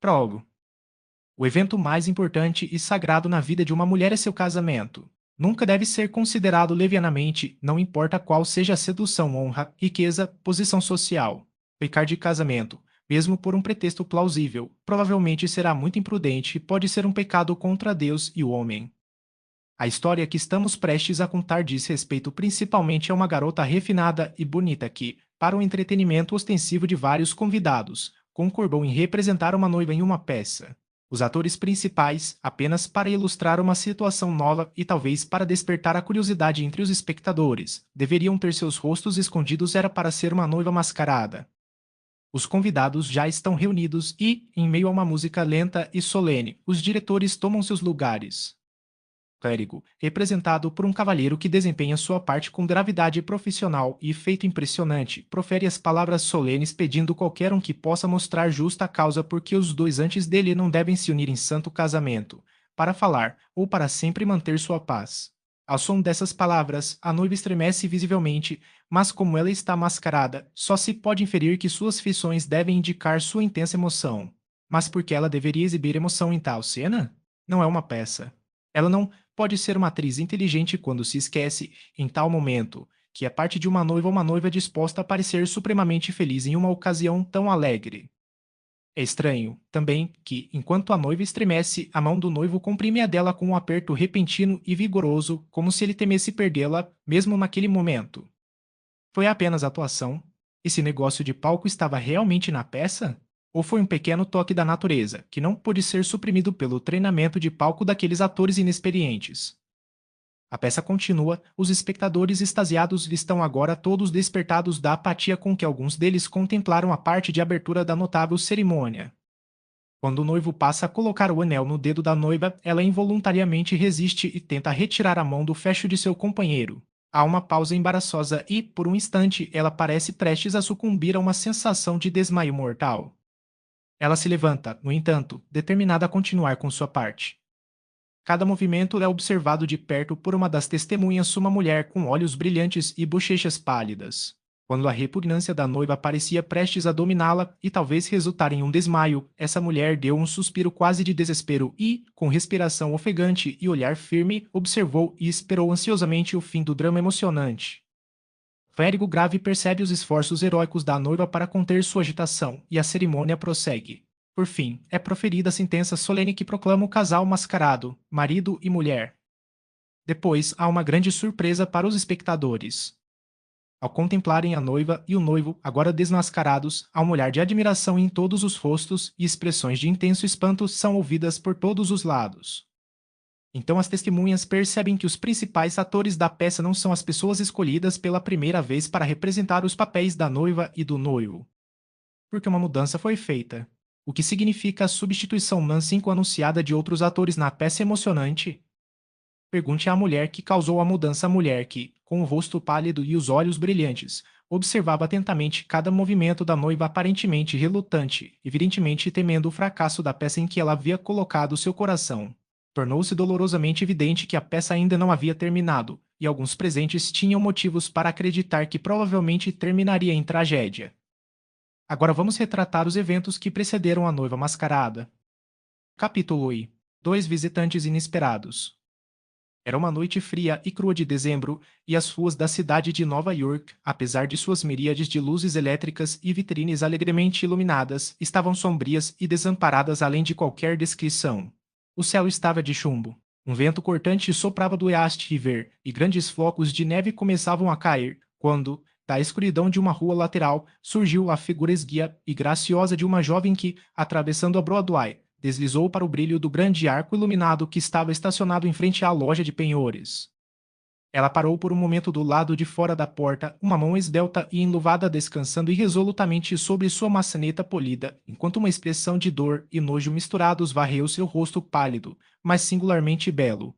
Prólogo. O evento mais importante e sagrado na vida de uma mulher é seu casamento. Nunca deve ser considerado levianamente, não importa qual seja a sedução, honra, riqueza, posição social. Pecar de casamento, mesmo por um pretexto plausível, provavelmente será muito imprudente e pode ser um pecado contra Deus e o homem. A história que estamos prestes a contar diz respeito principalmente a uma garota refinada e bonita que, para o entretenimento ostensivo de vários convidados, concordou em representar uma noiva em uma peça. Os atores principais, apenas para ilustrar uma situação nova e talvez para despertar a curiosidade entre os espectadores, deveriam ter seus rostos escondidos era para ser uma noiva mascarada. Os convidados já estão reunidos e, em meio a uma música lenta e solene, os diretores tomam seus lugares. Clérigo, representado por um cavalheiro que desempenha sua parte com gravidade profissional e efeito impressionante, profere as palavras solenes pedindo qualquer um que possa mostrar justa causa porque os dois antes dele não devem se unir em santo casamento, para falar, ou para sempre manter sua paz. Ao som dessas palavras, a noiva estremece visivelmente, mas como ela está mascarada, só se pode inferir que suas feições devem indicar sua intensa emoção. Mas por que ela deveria exibir emoção em tal cena? Não é uma peça. Ela não pode ser uma atriz inteligente quando se esquece, em tal momento, que é parte de uma noiva disposta a parecer supremamente feliz em uma ocasião tão alegre. É estranho, também, que, enquanto a noiva estremece, a mão do noivo comprime a dela com um aperto repentino e vigoroso, como se ele temesse perdê-la, mesmo naquele momento. Foi apenas atuação? Esse negócio de palco estava realmente na peça? Ou foi um pequeno toque da natureza, que não pôde ser suprimido pelo treinamento de palco daqueles atores inexperientes? A peça continua, os espectadores extasiados estão agora todos despertados da apatia com que alguns deles contemplaram a parte de abertura da notável cerimônia. Quando o noivo passa a colocar o anel no dedo da noiva, ela involuntariamente resiste e tenta retirar a mão do fecho de seu companheiro. Há uma pausa embaraçosa e, por um instante, ela parece prestes a sucumbir a uma sensação de desmaio mortal. Ela se levanta, no entanto, determinada a continuar com sua parte. Cada movimento é observado de perto por uma das testemunhas, uma mulher com olhos brilhantes e bochechas pálidas. Quando a repugnância da noiva parecia prestes a dominá-la e talvez resultar em um desmaio, essa mulher deu um suspiro quase de desespero e, com respiração ofegante e olhar firme, observou e esperou ansiosamente o fim do drama emocionante. Clérigo grave percebe os esforços heróicos da noiva para conter sua agitação, e a cerimônia prossegue. Por fim, é proferida a sentença solene que proclama o casal mascarado, marido e mulher. Depois, há uma grande surpresa para os espectadores. Ao contemplarem a noiva e o noivo, agora desmascarados, há um olhar de admiração em todos os rostos e expressões de intenso espanto são ouvidas por todos os lados. Então as testemunhas percebem que os principais atores da peça não são as pessoas escolhidas pela primeira vez para representar os papéis da noiva e do noivo, porque uma mudança foi feita. O que significa a substituição mansinho anunciada de outros atores na peça emocionante? Pergunte à mulher que causou a mudança à mulher que, com o rosto pálido e os olhos brilhantes, observava atentamente cada movimento da noiva aparentemente relutante, evidentemente temendo o fracasso da peça em que ela havia colocado seu coração. Tornou-se dolorosamente evidente que a peça ainda não havia terminado, e alguns presentes tinham motivos para acreditar que provavelmente terminaria em tragédia. Agora vamos retratar os eventos que precederam a noiva mascarada. Capítulo I. Dois visitantes inesperados. Era uma noite fria e crua de dezembro, e as ruas da cidade de Nova York, apesar de suas miríades de luzes elétricas e vitrines alegremente iluminadas, estavam sombrias e desamparadas além de qualquer descrição. O céu estava de chumbo. Um vento cortante soprava do East River, e grandes flocos de neve começavam a cair, quando, da escuridão de uma rua lateral, surgiu a figura esguia e graciosa de uma jovem que, atravessando a Broadway, deslizou para o brilho do grande arco iluminado que estava estacionado em frente à loja de penhores. Ela parou por um momento do lado de fora da porta, uma mão esbelta e enluvada descansando irresolutamente sobre sua maçaneta polida, enquanto uma expressão de dor e nojo misturados varreu seu rosto pálido, mas singularmente belo.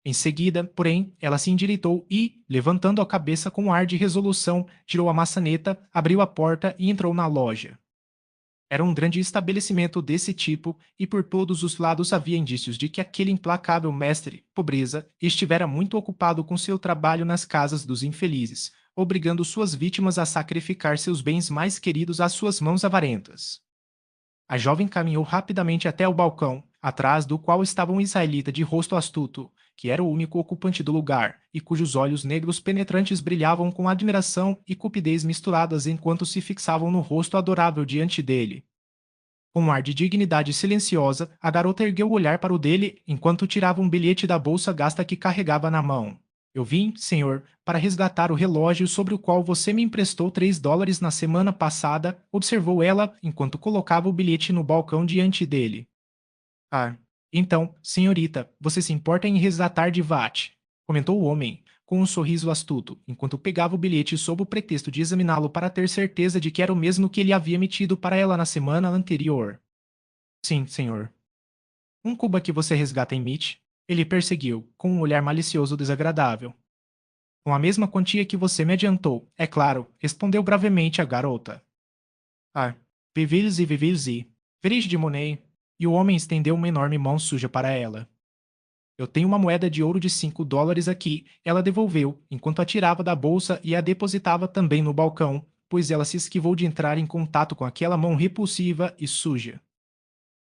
Em seguida, porém, ela se endireitou e, levantando a cabeça com um ar de resolução, tirou a maçaneta, abriu a porta e entrou na loja. Era um grande estabelecimento desse tipo, e por todos os lados havia indícios de que aquele implacável mestre, pobreza, estivera muito ocupado com seu trabalho nas casas dos infelizes, obrigando suas vítimas a sacrificar seus bens mais queridos às suas mãos avarentas. A jovem caminhou rapidamente até o balcão, atrás do qual estava um israelita de rosto astuto, que era o único ocupante do lugar, e cujos olhos negros penetrantes brilhavam com admiração e cupidez misturadas enquanto se fixavam no rosto adorável diante dele. Com um ar de dignidade silenciosa, a garota ergueu o olhar para o dele enquanto tirava um bilhete da bolsa gasta que carregava na mão. Eu vim, senhor, para resgatar o relógio sobre o qual você me emprestou $3 na semana passada, observou ela enquanto colocava o bilhete no balcão diante dele. Ah, então, senhorita, você se importa em resgatar de VAT? Comentou o homem, com um sorriso astuto, enquanto pegava o bilhete sob o pretexto de examiná-lo para ter certeza de que era o mesmo que ele havia emitido para ela na semana anterior. Sim, senhor. Um Cuba que você resgata emite? Ele perseguiu, com um olhar malicioso desagradável. Com a mesma quantia que você me adiantou, é claro, respondeu bravemente a garota. Ah, vivis e vivis e. Feliz de Monet. E o homem estendeu uma enorme mão suja para ela. Eu tenho uma moeda de ouro de $5 aqui, ela devolveu, enquanto a tirava da bolsa e a depositava também no balcão, pois ela se esquivou de entrar em contato com aquela mão repulsiva e suja.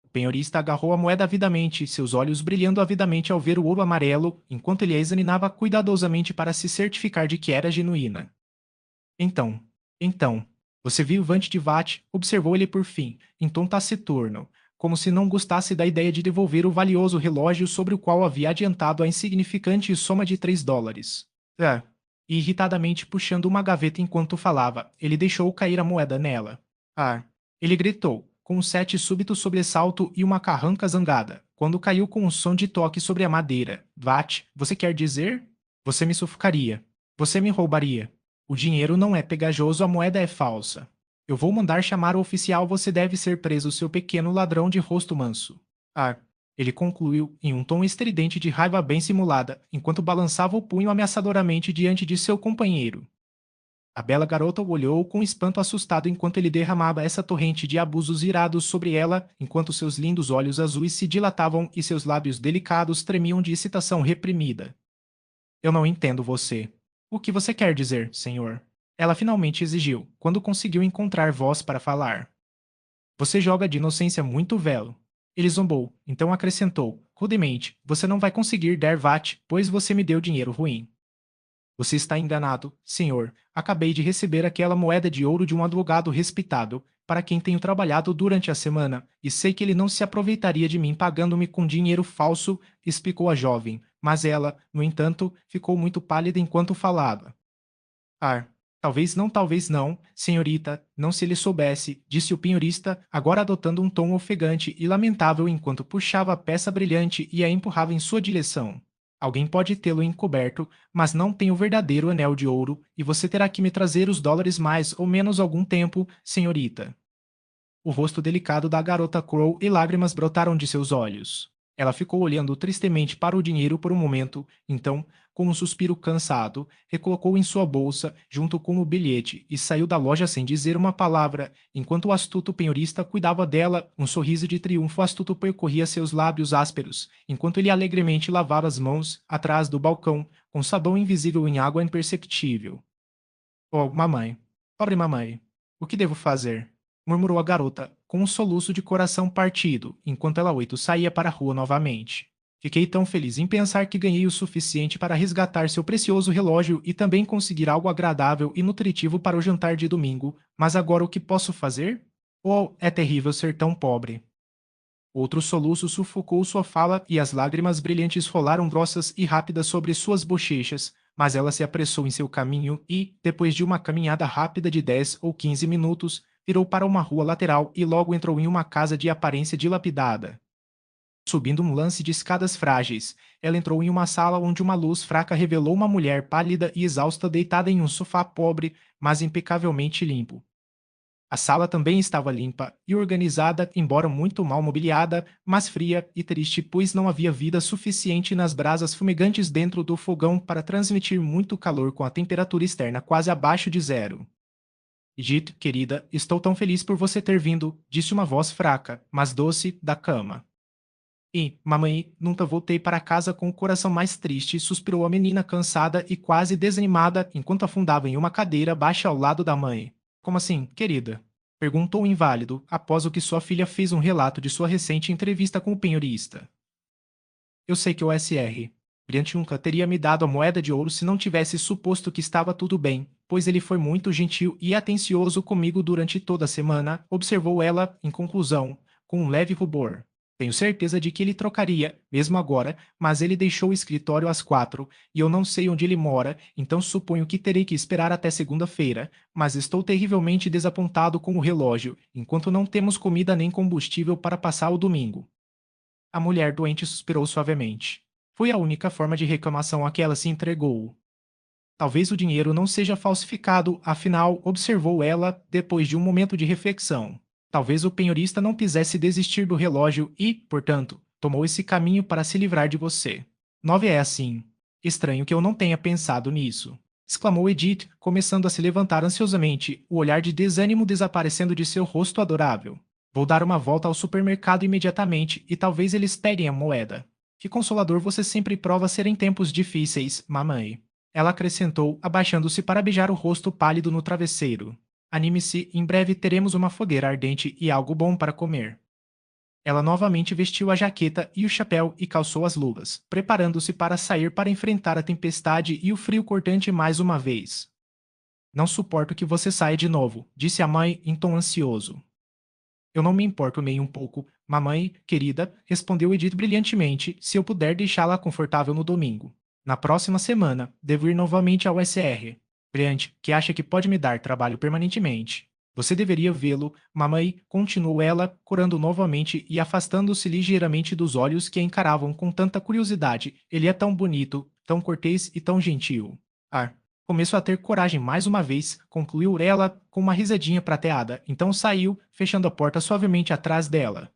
O penhorista agarrou a moeda avidamente, seus olhos brilhando avidamente ao ver o ouro amarelo, enquanto ele a examinava cuidadosamente para se certificar de que era genuína. Então, então, você viu Vante de Vat? Observou ele por fim, em tom taciturno, como se não gostasse da ideia de devolver o valioso relógio sobre o qual havia adiantado a insignificante soma de $3. É. E irritadamente puxando uma gaveta enquanto falava, ele deixou cair a moeda nela. Ah. Ele gritou, com um sete súbito sobressalto e uma carranca zangada, quando caiu com um som de toque sobre a madeira. Vat, você quer dizer? Você me sufocaria. Você me roubaria. O dinheiro não é pegajoso, a moeda é falsa. Eu vou mandar chamar o oficial, você deve ser preso, seu pequeno ladrão de rosto manso. Ah, ele concluiu em um tom estridente de raiva bem simulada, enquanto balançava o punho ameaçadoramente diante de seu companheiro. A bela garota o olhou com espanto assustado enquanto ele derramava essa torrente de abusos irados sobre ela, enquanto seus lindos olhos azuis se dilatavam e seus lábios delicados tremiam de excitação reprimida. Eu não entendo você. O que você quer dizer, senhor? Ela finalmente exigiu, quando conseguiu encontrar voz para falar. Você joga de inocência muito velo. Ele zombou, então acrescentou, rudemente: Você não vai conseguir dar VAT, pois você me deu dinheiro ruim. Você está enganado, senhor. Acabei de receber aquela moeda de ouro de um advogado respeitado, para quem tenho trabalhado durante a semana, e sei que ele não se aproveitaria de mim pagando-me com dinheiro falso, explicou a jovem, mas ela, no entanto, ficou muito pálida enquanto falava. Ah, talvez não, senhorita, não se ele soubesse, disse o penhorista, agora adotando um tom ofegante e lamentável enquanto puxava a peça brilhante e a empurrava em sua direção. Alguém pode tê-lo encoberto, mas não tem o verdadeiro anel de ouro, e você terá que me trazer os dólares mais ou menos algum tempo, senhorita. O rosto delicado da garota Crow e lágrimas brotaram de seus olhos. Ela ficou olhando tristemente para o dinheiro por um momento, então, com um suspiro cansado, recolocou em sua bolsa, junto com o bilhete, e saiu da loja sem dizer uma palavra, enquanto o astuto penhorista cuidava dela, um sorriso de triunfo astuto percorria seus lábios ásperos, enquanto ele alegremente lavava as mãos, atrás do balcão, com sabão invisível em água imperceptível. Oh, mamãe. Pobre mamãe. O que devo fazer? Murmurou a garota, com um soluço de coração partido, enquanto ela oito saía para a rua novamente. Fiquei tão feliz em pensar que ganhei o suficiente para resgatar seu precioso relógio e também conseguir algo agradável e nutritivo para o jantar de domingo, mas agora o que posso fazer? Oh, é terrível ser tão pobre. Outro soluço sufocou sua fala e as lágrimas brilhantes rolaram grossas e rápidas sobre suas bochechas, mas ela se apressou em seu caminho e, depois de uma caminhada rápida de 10 ou 15 minutos, virou para uma rua lateral e logo entrou em uma casa de aparência dilapidada. Subindo um lance de escadas frágeis, ela entrou em uma sala onde uma luz fraca revelou uma mulher pálida e exausta deitada em um sofá pobre, mas impecavelmente limpo. A sala também estava limpa e organizada, embora muito mal mobiliada, mas fria e triste, pois não havia vida suficiente nas brasas fumegantes dentro do fogão para transmitir muito calor com a temperatura externa quase abaixo de zero. Edith, querida, estou tão feliz por você ter vindo, disse uma voz fraca, mas doce, da cama. E, mamãe, nunca voltei para casa com o coração mais triste, suspirou a menina cansada e quase desanimada enquanto afundava em uma cadeira baixa ao lado da mãe. Como assim, querida? Perguntou o inválido, após o que sua filha fez um relato de sua recente entrevista com o penhorista. Eu sei que o SR. Brilhante nunca teria me dado a moeda de ouro se não tivesse suposto que estava tudo bem, pois ele foi muito gentil e atencioso comigo durante toda a semana, observou ela, em conclusão, com um leve rubor. Tenho certeza de que ele trocaria, mesmo agora, mas ele deixou o escritório às 4, e eu não sei onde ele mora, então suponho que terei que esperar até segunda-feira, mas estou terrivelmente desapontado com o relógio, enquanto não temos comida nem combustível para passar o domingo. A mulher doente suspirou suavemente. Foi a única forma de reclamação a que ela se entregou. Talvez o dinheiro não seja falsificado, afinal, observou ela, depois de um momento de reflexão. Talvez o penhorista não quisesse desistir do relógio e, portanto, tomou esse caminho para se livrar de você. 9 é assim. Estranho que eu não tenha pensado nisso. Exclamou Edith, começando a se levantar ansiosamente, o olhar de desânimo desaparecendo de seu rosto adorável. Vou dar uma volta ao supermercado imediatamente e talvez eles peguem a moeda. Que consolador você sempre prova ser em tempos difíceis, mamãe. Ela acrescentou, abaixando-se para beijar o rosto pálido no travesseiro. Anime-se, em breve teremos uma fogueira ardente e algo bom para comer. Ela novamente vestiu a jaqueta e o chapéu e calçou as luvas, preparando-se para sair para enfrentar a tempestade e o frio cortante mais uma vez. Não suporto que você saia de novo, disse a mãe em tom ansioso. Eu não me importo nem um pouco, mamãe, querida, respondeu Edith brilhantemente, se eu puder deixá-la confortável no domingo. Na próxima semana, devo ir novamente ao SR. Brilhante, que acha que pode me dar trabalho permanentemente. Você deveria vê-lo, mamãe, continuou ela, corando novamente e afastando-se ligeiramente dos olhos que a encaravam com tanta curiosidade. Ele é tão bonito, tão cortês e tão gentil. Ah, começou a ter coragem mais uma vez, concluiu ela com uma risadinha prateada, então saiu, fechando a porta suavemente atrás dela.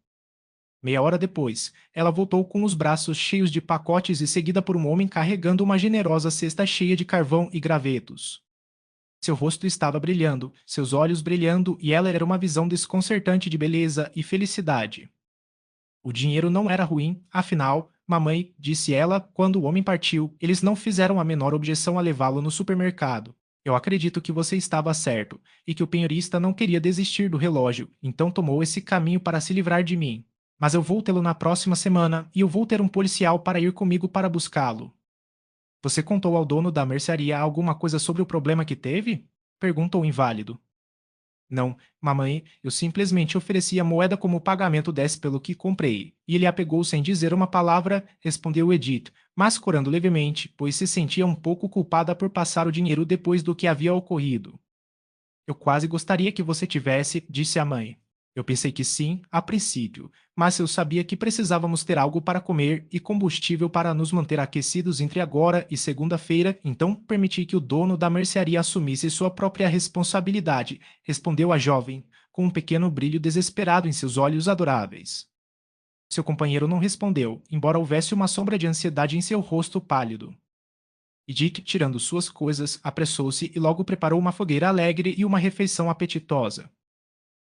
Meia hora depois, ela voltou com os braços cheios de pacotes e seguida por um homem carregando uma generosa cesta cheia de carvão e gravetos. Seu rosto estava brilhando, seus olhos brilhando e ela era uma visão desconcertante de beleza e felicidade. O dinheiro não era ruim, afinal, mamãe, disse ela, quando o homem partiu, eles não fizeram a menor objeção a levá-lo no supermercado. Eu acredito que você estava certo, e que o penhorista não queria desistir do relógio, então tomou esse caminho para se livrar de mim. Mas eu vou tê-lo na próxima semana, e eu vou ter um policial para ir comigo para buscá-lo. Você contou ao dono da mercearia alguma coisa sobre o problema que teve? Perguntou o inválido. Não, mamãe, eu simplesmente ofereci a moeda como pagamento desse pelo que comprei. E ele a pegou sem dizer uma palavra, respondeu Edith, mas corando levemente, pois se sentia um pouco culpada por passar o dinheiro depois do que havia ocorrido. Eu quase gostaria que você tivesse, disse a mãe. Eu pensei que sim, a princípio, mas eu sabia que precisávamos ter algo para comer e combustível para nos manter aquecidos entre agora e segunda-feira, então permiti que o dono da mercearia assumisse sua própria responsabilidade, respondeu a jovem, com um pequeno brilho desesperado em seus olhos adoráveis. Seu companheiro não respondeu, embora houvesse uma sombra de ansiedade em seu rosto pálido. Edith, tirando suas coisas, apressou-se e logo preparou uma fogueira alegre e uma refeição apetitosa.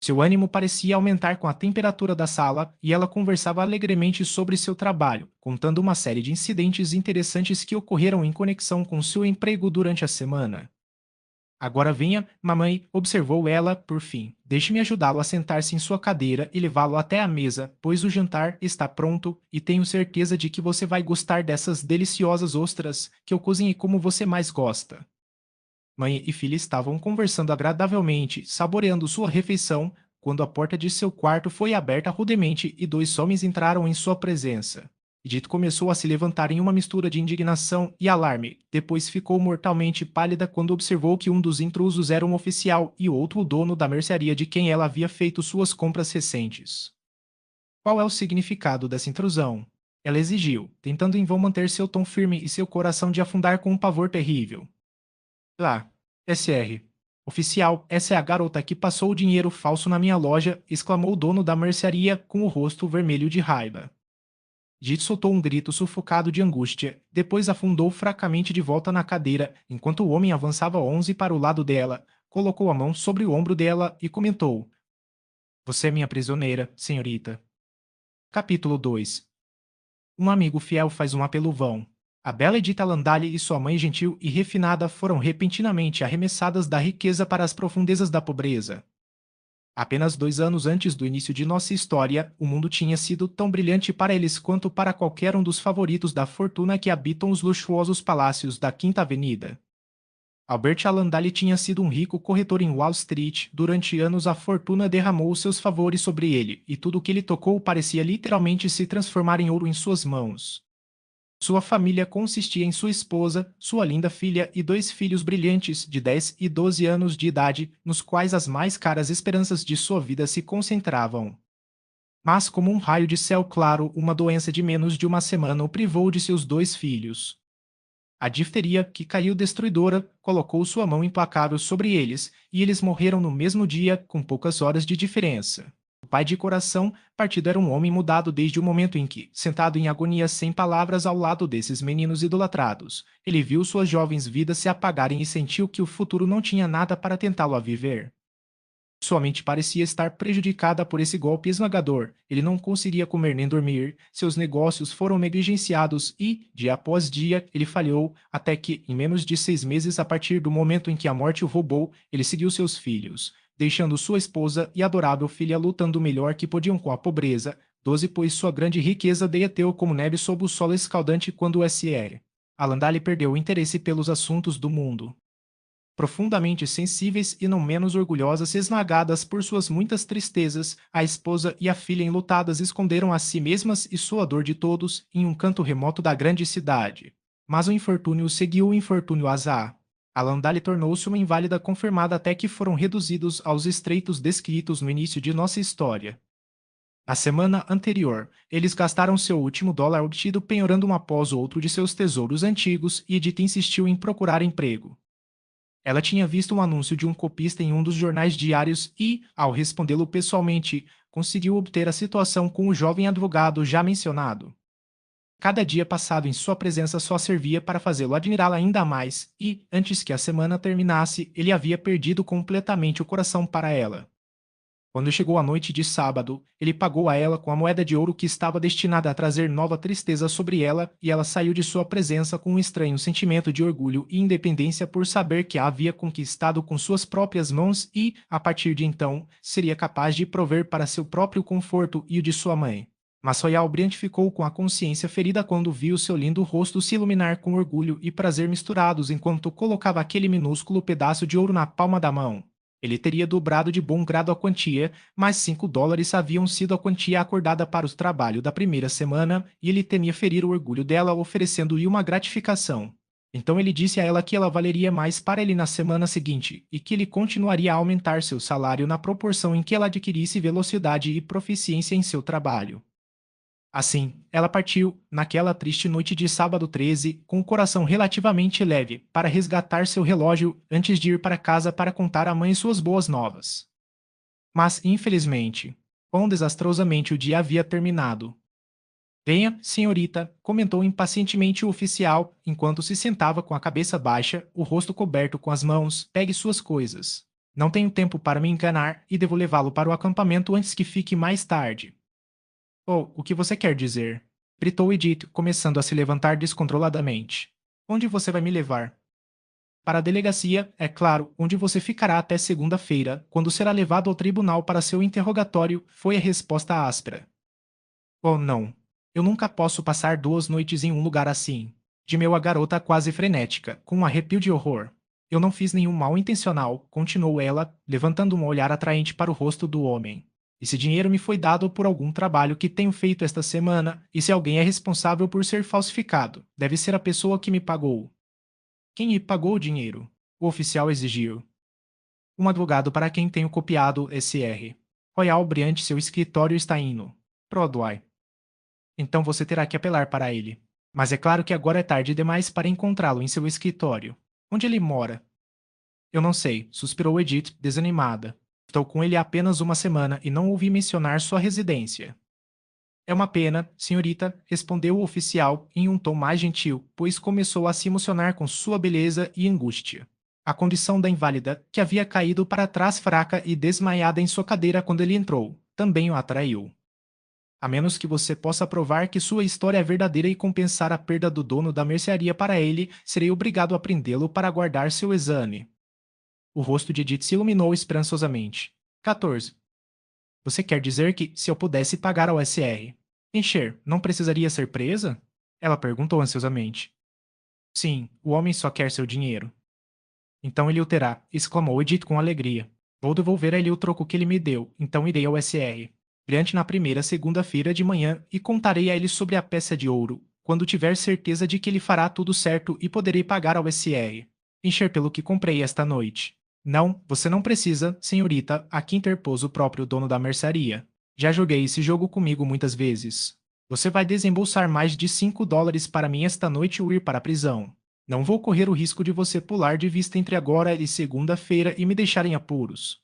Seu ânimo parecia aumentar com a temperatura da sala e ela conversava alegremente sobre seu trabalho, contando uma série de incidentes interessantes que ocorreram em conexão com seu emprego durante a semana. Agora venha, mamãe, observou ela, por fim. Deixe-me ajudá-lo a sentar-se em sua cadeira e levá-lo até a mesa, pois o jantar está pronto e tenho certeza de que você vai gostar dessas deliciosas ostras que eu cozinhei como você mais gosta. Mãe e filha estavam conversando agradavelmente, saboreando sua refeição, quando a porta de seu quarto foi aberta rudemente e dois homens entraram em sua presença. Edith começou a se levantar em uma mistura de indignação e alarme, depois ficou mortalmente pálida quando observou que um dos intrusos era um oficial e o outro o dono da mercearia de quem ela havia feito suas compras recentes. Qual é o significado dessa intrusão? Ela exigiu, tentando em vão manter seu tom firme e seu coração de afundar com um pavor terrível. Lá, SR. Oficial, essa é a garota que passou o dinheiro falso na minha loja, exclamou o dono da mercearia com o rosto vermelho de raiva. Jit soltou um grito sufocado de angústia, depois afundou fracamente de volta na cadeira, enquanto o homem avançava 11 para o lado dela, colocou a mão sobre o ombro dela e comentou: Você é minha prisioneira, senhorita. Capítulo 2. Um amigo fiel faz um apelo vão. A bela Edith Landale e sua mãe gentil e refinada foram repentinamente arremessadas da riqueza para as profundezas da pobreza. Apenas 2 anos antes do início de nossa história, o mundo tinha sido tão brilhante para eles quanto para qualquer um dos favoritos da fortuna que habitam os luxuosos palácios da Quinta Avenida. Albert Alandale tinha sido um rico corretor em Wall Street. Durante anos, a fortuna derramou seus favores sobre ele, e tudo o que ele tocou parecia literalmente se transformar em ouro em suas mãos. Sua família consistia em sua esposa, sua linda filha e 2 filhos brilhantes de 10 e 12 anos de idade, nos quais as mais caras esperanças de sua vida se concentravam. Mas, como um raio de céu claro, uma doença de menos de uma semana o privou de seus 2 filhos. A difteria, que caiu destruidora, colocou sua mão implacável sobre eles, e eles morreram no mesmo dia, com poucas horas de diferença. O pai de coração partido era um homem mudado desde o momento em que, sentado em agonia sem palavras ao lado desses meninos idolatrados, ele viu suas jovens vidas se apagarem e sentiu que o futuro não tinha nada para tentá-lo a viver. Sua mente parecia estar prejudicada por esse golpe esmagador. Ele não conseguia comer nem dormir, seus negócios foram negligenciados e, dia após dia, ele falhou, até que, em menos de 6 meses a partir do momento em que a morte o roubou, ele seguiu seus filhos, deixando sua esposa e adorável filha lutando o melhor que podiam com a pobreza. 12 Pois sua grande riqueza derreteu como neve sob o solo escaldante quando o S.R. Alandale perdeu o interesse pelos assuntos do mundo. Profundamente sensíveis e não menos orgulhosas, esmagadas por suas muitas tristezas, a esposa e a filha enlutadas esconderam a si mesmas e sua dor de todos em um canto remoto da grande cidade. Mas o infortúnio seguiu o infortúnio azar. Alandale tornou-se uma inválida confirmada até que foram reduzidos aos estreitos descritos no início de nossa história. Na semana anterior, eles gastaram seu último dólar obtido penhorando um após o outro de seus tesouros antigos e Edith insistiu em procurar emprego. Ela tinha visto um anúncio de um copista em um dos jornais diários e, ao respondê-lo pessoalmente, conseguiu obter a situação com o jovem advogado já mencionado. Cada dia passado em sua presença só servia para fazê-lo admirá-la ainda mais, e, antes que a semana terminasse, ele havia perdido completamente o coração para ela. Quando chegou a noite de sábado, ele pagou a ela com a moeda de ouro que estava destinada a trazer nova tristeza sobre ela, e ela saiu de sua presença com um estranho sentimento de orgulho e independência por saber que a havia conquistado com suas próprias mãos e, a partir de então, seria capaz de prover para seu próprio conforto e o de sua mãe. Mas Royal Briand ficou com a consciência ferida quando viu seu lindo rosto se iluminar com orgulho e prazer misturados enquanto colocava aquele minúsculo pedaço de ouro na palma da mão. Ele teria dobrado de bom grado a quantia, mas $5 haviam sido a quantia acordada para o trabalho da primeira semana, e ele temia ferir o orgulho dela oferecendo-lhe uma gratificação. Então ele disse a ela que ela valeria mais para ele na semana seguinte, e que ele continuaria a aumentar seu salário na proporção em que ela adquirisse velocidade e proficiência em seu trabalho. Assim, ela partiu, naquela triste noite de sábado 13, com o coração relativamente leve, para resgatar seu relógio antes de ir para casa para contar à mãe suas boas novas. Mas, infelizmente, quão desastrosamente o dia havia terminado. Venha, senhorita, comentou impacientemente o oficial, enquanto se sentava com a cabeça baixa, o rosto coberto com as mãos. Pegue suas coisas. Não tenho tempo para me enganar e devo levá-lo para o acampamento antes que fique mais tarde. Oh, o que você quer dizer? Gritou Edith, começando a se levantar descontroladamente. Onde você vai me levar? Para a delegacia, é claro, onde você ficará até segunda-feira, quando será levado ao tribunal para seu interrogatório, foi a resposta áspera. Oh, não. Eu nunca posso passar 2 noites em um lugar assim. Gemeu a garota quase frenética, com um arrepio de horror. Eu não fiz nenhum mal intencional, continuou ela, levantando um olhar atraente para o rosto do homem. Esse dinheiro me foi dado por algum trabalho que tenho feito esta semana, e se alguém é responsável por ser falsificado, deve ser a pessoa que me pagou. Quem lhe pagou o dinheiro? O oficial exigiu. Um advogado para quem tenho copiado SR. Royal Briand, seu escritório está indo. Broadway. Então você terá que apelar para ele. Mas é claro que agora é tarde demais para encontrá-lo em seu escritório. Onde ele mora? Eu não sei, suspirou Edith, desanimada. Estou com ele há apenas uma semana e não ouvi mencionar sua residência. É uma pena, senhorita, respondeu o oficial em um tom mais gentil, pois começou a se emocionar com sua beleza e angústia. A condição da inválida, que havia caído para trás fraca e desmaiada em sua cadeira quando ele entrou, também o atraiu. A menos que você possa provar que sua história é verdadeira e compensar a perda do dono da mercearia para ele, serei obrigado a prendê-lo para guardar seu exame. O rosto de Edith se iluminou esperançosamente. 14. Você quer dizer que, se eu pudesse pagar ao SR, encher, não precisaria ser presa? Ela perguntou ansiosamente. Sim, o homem só quer seu dinheiro. Então ele o terá, exclamou Edith com alegria. Vou devolver a ele o troco que ele me deu, então irei ao SR. Brilhante na primeira segunda-feira de manhã e contarei a ele sobre a peça de ouro, quando tiver certeza de que ele fará tudo certo e poderei pagar ao SR. Encher pelo que comprei esta noite. Não, você não precisa, senhorita, aqui interpôs o próprio dono da mercearia. Já joguei esse jogo comigo muitas vezes. Você vai desembolsar mais de $5 para mim esta noite ou ir para a prisão. Não vou correr o risco de você pular de vista entre agora e segunda-feira e me deixar em apuros.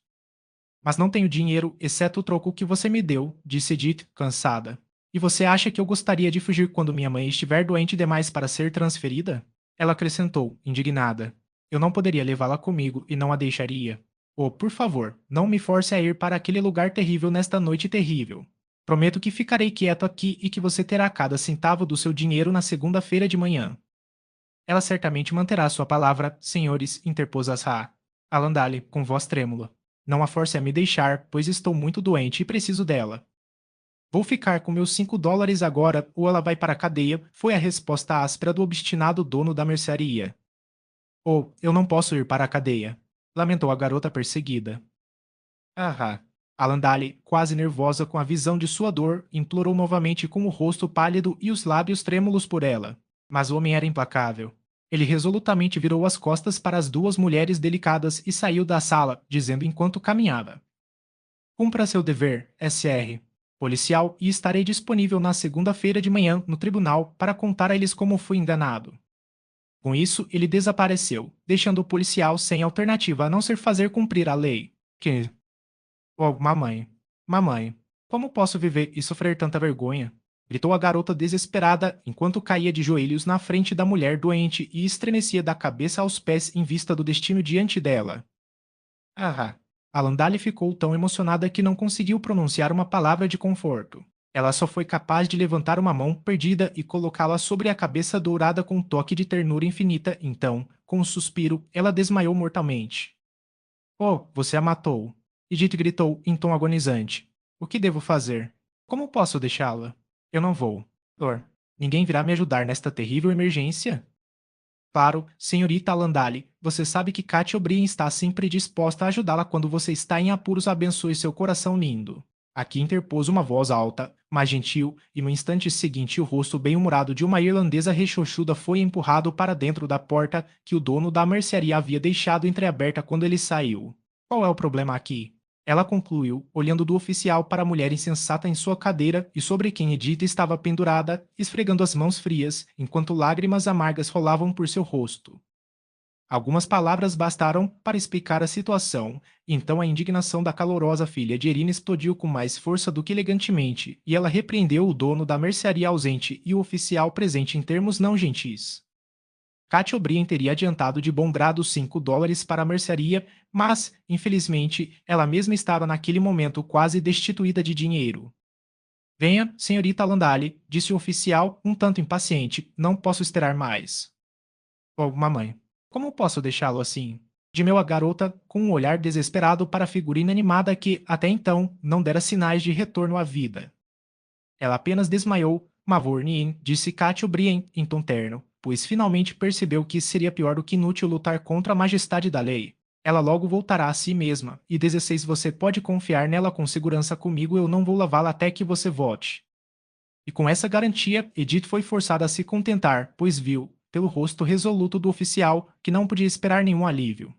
Mas não tenho dinheiro, exceto o troco que você me deu, disse Edith, cansada. E você acha que eu gostaria de fugir quando minha mãe estiver doente demais para ser transferida? Ela acrescentou, indignada. Eu não poderia levá-la comigo e não a deixaria. Oh, por favor, não me force a ir para aquele lugar terrível nesta noite terrível. Prometo que ficarei quieto aqui e que você terá cada centavo do seu dinheiro na segunda-feira de manhã. Ela certamente manterá sua palavra, senhores, interpôs Asra. Alandale, com voz trêmula. Não a force a me deixar, pois estou muito doente e preciso dela. Vou ficar com meus $5 agora, ou ela vai para a cadeia, foi a resposta áspera do obstinado dono da mercearia. Oh, eu não posso ir para a cadeia, lamentou a garota perseguida. Ah! Alandale, quase nervosa com a visão de sua dor, implorou novamente com o rosto pálido e os lábios trêmulos por ela. Mas o homem era implacável. Ele resolutamente virou as costas para as duas mulheres delicadas e saiu da sala, dizendo enquanto caminhava: Cumpra seu dever, SR. Policial, e estarei disponível na segunda-feira de manhã no tribunal para contar a eles como fui enganado. Com isso, ele desapareceu, deixando o policial sem alternativa a não ser fazer cumprir a lei. Que Oh, mamãe, mamãe, como posso viver e sofrer tanta vergonha? Gritou a garota desesperada enquanto caía de joelhos na frente da mulher doente e estremecia da cabeça aos pés em vista do destino diante dela. Ah! A Landale ficou tão emocionada que não conseguiu pronunciar uma palavra de conforto. Ela só foi capaz de levantar uma mão perdida e colocá-la sobre a cabeça dourada com um toque de ternura infinita, então, com um suspiro, ela desmaiou mortalmente. Oh, você a matou. Edith gritou em tom agonizante. O que devo fazer? Como posso deixá-la? Eu não vou. Dor. Ninguém virá me ajudar nesta terrível emergência? Claro, senhorita Landale, você sabe que Katia O'Brien está sempre disposta a ajudá-la quando você está em apuros. Abençoe seu coração lindo. Aqui interpôs uma voz alta, mas gentil, e no instante seguinte o rosto bem-humorado de uma irlandesa rechonchuda foi empurrado para dentro da porta que o dono da mercearia havia deixado entreaberta quando ele saiu. Qual é o problema aqui? Ela concluiu, olhando do oficial para a mulher insensata em sua cadeira e sobre quem Edith estava pendurada, esfregando as mãos frias, enquanto lágrimas amargas rolavam por seu rosto. Algumas palavras bastaram para explicar a situação, e então a indignação da calorosa filha de Irina explodiu com mais força do que elegantemente, e ela repreendeu o dono da mercearia ausente e o oficial presente em termos não gentis. Katia O'Brien teria adiantado de bom grado $5 para a mercearia, mas, infelizmente, ela mesma estava naquele momento quase destituída de dinheiro. Venha, senhorita Landale, disse o oficial, um tanto impaciente. Não posso esperar mais. Oh, mamãe, como posso deixá-lo assim? Gemeu a garota com um olhar desesperado para a figura inanimada que, até então, não dera sinais de retorno à vida. Ela apenas desmaiou, Mavourneen, disse Katia O'Brien em tom terno, pois finalmente percebeu que seria pior do que inútil lutar contra a majestade da lei. Ela logo voltará a si mesma, e 16 você pode confiar nela com segurança comigo, eu não vou lavá-la até que você volte. E com essa garantia, Edith foi forçada a se contentar, pois viu, pelo rosto resoluto do oficial, que não podia esperar nenhum alívio.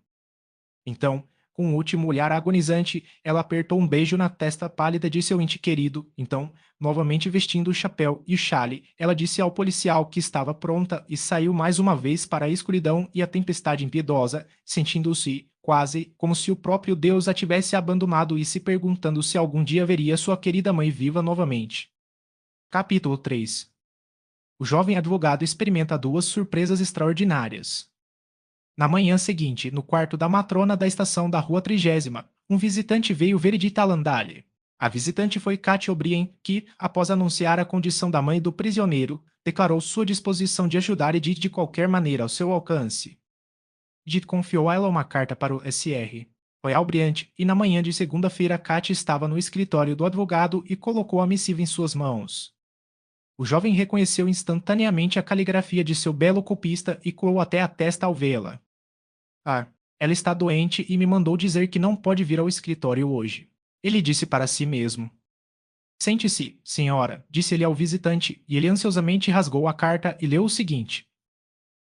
Então, com um último olhar agonizante, ela apertou um beijo na testa pálida de seu ente querido. Então, novamente vestindo o chapéu e o chale, ela disse ao policial que estava pronta e saiu mais uma vez para a escuridão e a tempestade impiedosa, sentindo-se quase como se o próprio Deus a tivesse abandonado e se perguntando se algum dia veria sua querida mãe viva novamente. Capítulo 3. O jovem advogado experimenta duas surpresas extraordinárias. Na manhã seguinte, no quarto da matrona da estação da Rua 30ª, um visitante veio ver Edith Alandale. A visitante foi Katia O'Brien, que, após anunciar a condição da mãe do prisioneiro, declarou sua disposição de ajudar Edith de qualquer maneira ao seu alcance. Edith confiou a ela uma carta para o SR. Royal Briante, e na manhã de segunda-feira Katia estava no escritório do advogado e colocou a missiva em suas mãos. O jovem reconheceu instantaneamente a caligrafia de seu belo copista e coou até a testa ao vê-la. Ah, ela está doente e me mandou dizer que não pode vir ao escritório hoje. Ele disse para si mesmo. Sente-se, senhora, disse ele ao visitante, e ele ansiosamente rasgou a carta e leu o seguinte.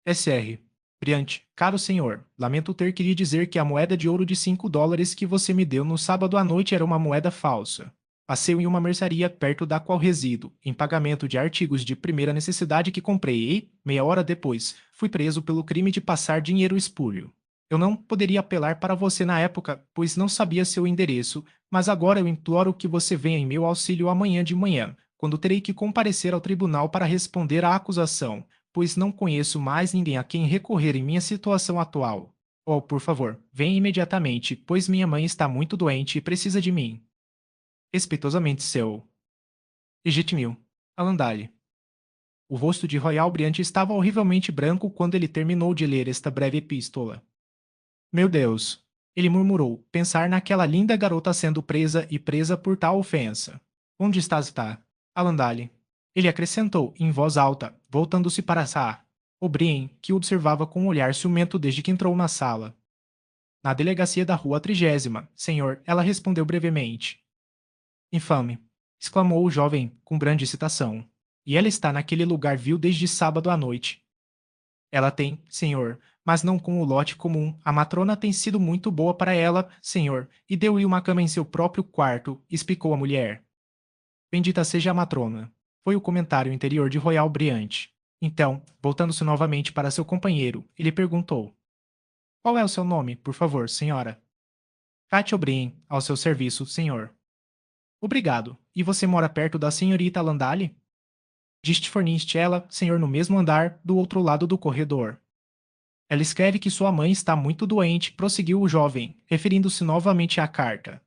SR. Briante, caro senhor, lamento ter que lhe dizer que a moeda de ouro de US$ 5 que você me deu no sábado à noite era uma moeda falsa. Passei em uma mercearia perto da qual resido, em pagamento de artigos de primeira necessidade que comprei e, meia hora depois, fui preso pelo crime de passar dinheiro espúrio. Eu não poderia apelar para você na época, pois não sabia seu endereço, mas agora eu imploro que você venha em meu auxílio amanhã de manhã, quando terei que comparecer ao tribunal para responder à acusação, pois não conheço mais ninguém a quem recorrer em minha situação atual. Oh, por favor, venha imediatamente, pois minha mãe está muito doente e precisa de mim. Respeitosamente seu. Legitimil. Alandale. O rosto de Royal Briante estava horrivelmente branco quando ele terminou de ler esta breve epístola. Meu Deus! Ele murmurou, pensar naquela linda garota sendo presa e presa por tal ofensa. Onde estás, tá? Alandale. Ele acrescentou, em voz alta, voltando-se para Sa. O'Brien, que o observava com um olhar ciumento desde que entrou na sala. Na delegacia da rua 30ª, senhor, ela respondeu brevemente. Infame! Exclamou o jovem, com grande excitação. E ela está naquele lugar vil desde sábado à noite. Ela tem, senhor, mas não com o lote comum. A matrona tem sido muito boa para ela, senhor, e deu-lhe uma cama em seu próprio quarto, explicou a mulher. Bendita seja a matrona. Foi o comentário interior de Royal Briante. Então, voltando-se novamente para seu companheiro, ele perguntou. Qual é o seu nome, por favor, senhora? Katia O'Brien, ao seu serviço, senhor. Obrigado. E você mora perto da senhorita Landale? Diste forniste ela, senhor, no mesmo andar, do outro lado do corredor. Ela escreve que sua mãe está muito doente, prosseguiu o jovem, referindo-se novamente à carta.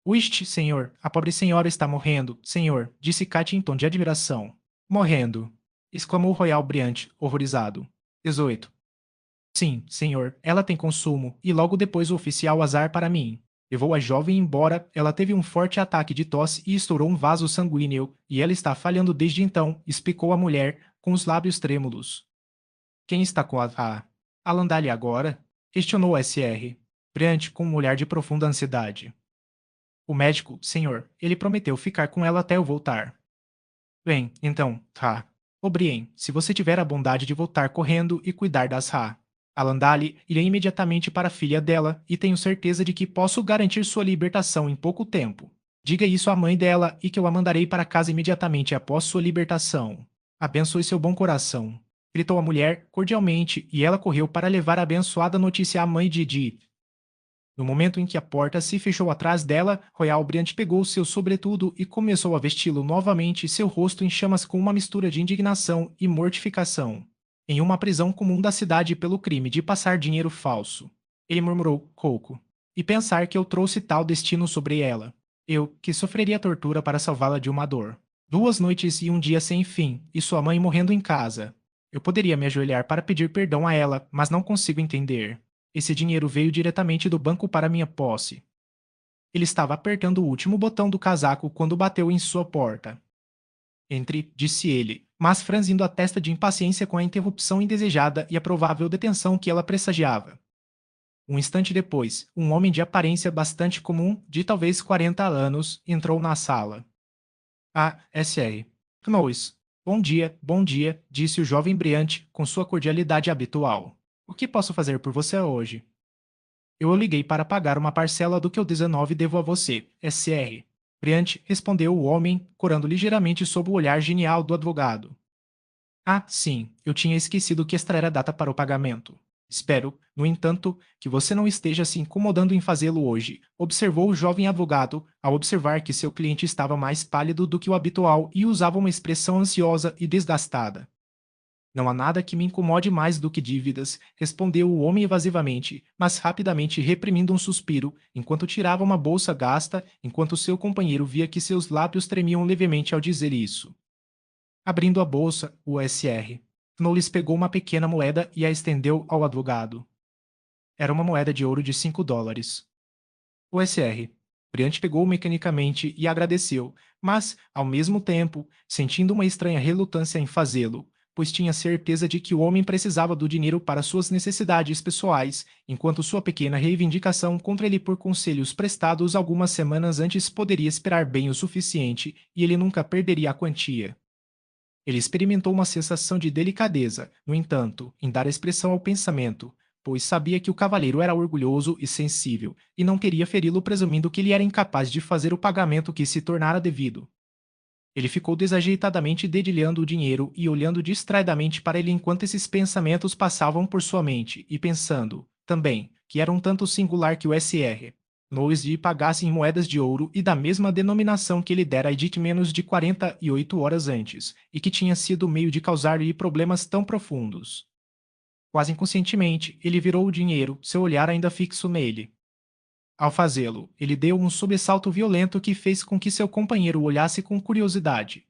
Uiste, senhor, a pobre senhora está morrendo, senhor, disse Katia em tom de admiração. Morrendo, exclamou Royal Briante, horrorizado. 18. Sim, senhor, ela tem consumo, e logo depois o oficial azar para mim. Levou a jovem embora, ela teve um forte ataque de tosse e estourou um vaso sanguíneo, e ela está falhando desde então, explicou a mulher, com os lábios trêmulos. Quem está com a Alandale agora? Questionou S.R. Briante com um olhar de profunda ansiedade. O médico, senhor, ele prometeu ficar com ela até eu voltar. Bem, então, O'Brien, se você tiver a bondade de voltar correndo e cuidar das Alandale irá imediatamente para a filha dela e tenho certeza de que posso garantir sua libertação em pouco tempo. Diga isso à mãe dela e que eu a mandarei para casa imediatamente após sua libertação. Abençoe seu bom coração. Gritou a mulher cordialmente e ela correu para levar a abençoada notícia à mãe de Edith. No momento em que a porta se fechou atrás dela, Royal Briante pegou seu sobretudo e começou a vesti-lo novamente, seu rosto em chamas com uma mistura de indignação e mortificação. Em uma prisão comum da cidade pelo crime de passar dinheiro falso. Ele murmurou, rouco. E pensar que eu trouxe tal destino sobre ela. Eu, que sofreria tortura para salvá-la de uma dor. 2 noites e um dia sem fim, e sua mãe morrendo em casa. Eu poderia me ajoelhar para pedir perdão a ela, mas não consigo entender. Esse dinheiro veio diretamente do banco para minha posse. Ele estava apertando o último botão do casaco quando bateu em sua porta. Entre, disse ele, mas franzindo a testa de impaciência com a interrupção indesejada e a provável detenção que ela pressagiava. Um instante depois, um homem de aparência bastante comum, de talvez 40 anos, entrou na sala. S.R. Knowles. Bom dia, disse o jovem Briante, com sua cordialidade habitual. O que posso fazer por você hoje? Eu liguei para pagar uma parcela do que eu 19 devo a você, S.R. Briante, respondeu o homem, corando ligeiramente sob o olhar genial do advogado. Sim, eu tinha esquecido que esta era a data para o pagamento. Espero, no entanto, que você não esteja se incomodando em fazê-lo hoje, observou o jovem advogado, ao observar que seu cliente estava mais pálido do que o habitual e usava uma expressão ansiosa e desgastada. Não há nada que me incomode mais do que dívidas, respondeu o homem evasivamente, mas rapidamente reprimindo um suspiro, enquanto tirava uma bolsa gasta, enquanto seu companheiro via que seus lábios tremiam levemente ao dizer isso. Abrindo a bolsa, o S.R. Knowles pegou uma pequena moeda e a estendeu ao advogado. Era uma moeda de ouro de US$ 5. O SR. Briante pegou mecanicamente e agradeceu, mas, ao mesmo tempo, sentindo uma estranha relutância em fazê-lo, pois tinha certeza de que o homem precisava do dinheiro para suas necessidades pessoais, enquanto sua pequena reivindicação contra ele por conselhos prestados algumas semanas antes poderia esperar bem o suficiente e ele nunca perderia a quantia. Ele experimentou uma sensação de delicadeza, no entanto, em dar expressão ao pensamento, pois sabia que o cavalheiro era orgulhoso e sensível, e não queria feri-lo presumindo que ele era incapaz de fazer o pagamento que se tornara devido. Ele ficou desajeitadamente dedilhando o dinheiro e olhando distraidamente para ele enquanto esses pensamentos passavam por sua mente, e pensando, também, que era um tanto singular que o SR. Knowles lhe pagasse em moedas de ouro e da mesma denominação que ele dera a Edith menos de 48 horas antes, e que tinha sido o meio de causar-lhe problemas tão profundos. Quase inconscientemente, ele virou o dinheiro, seu olhar ainda fixo nele. Ao fazê-lo, ele deu um sobressalto violento que fez com que seu companheiro o olhasse com curiosidade.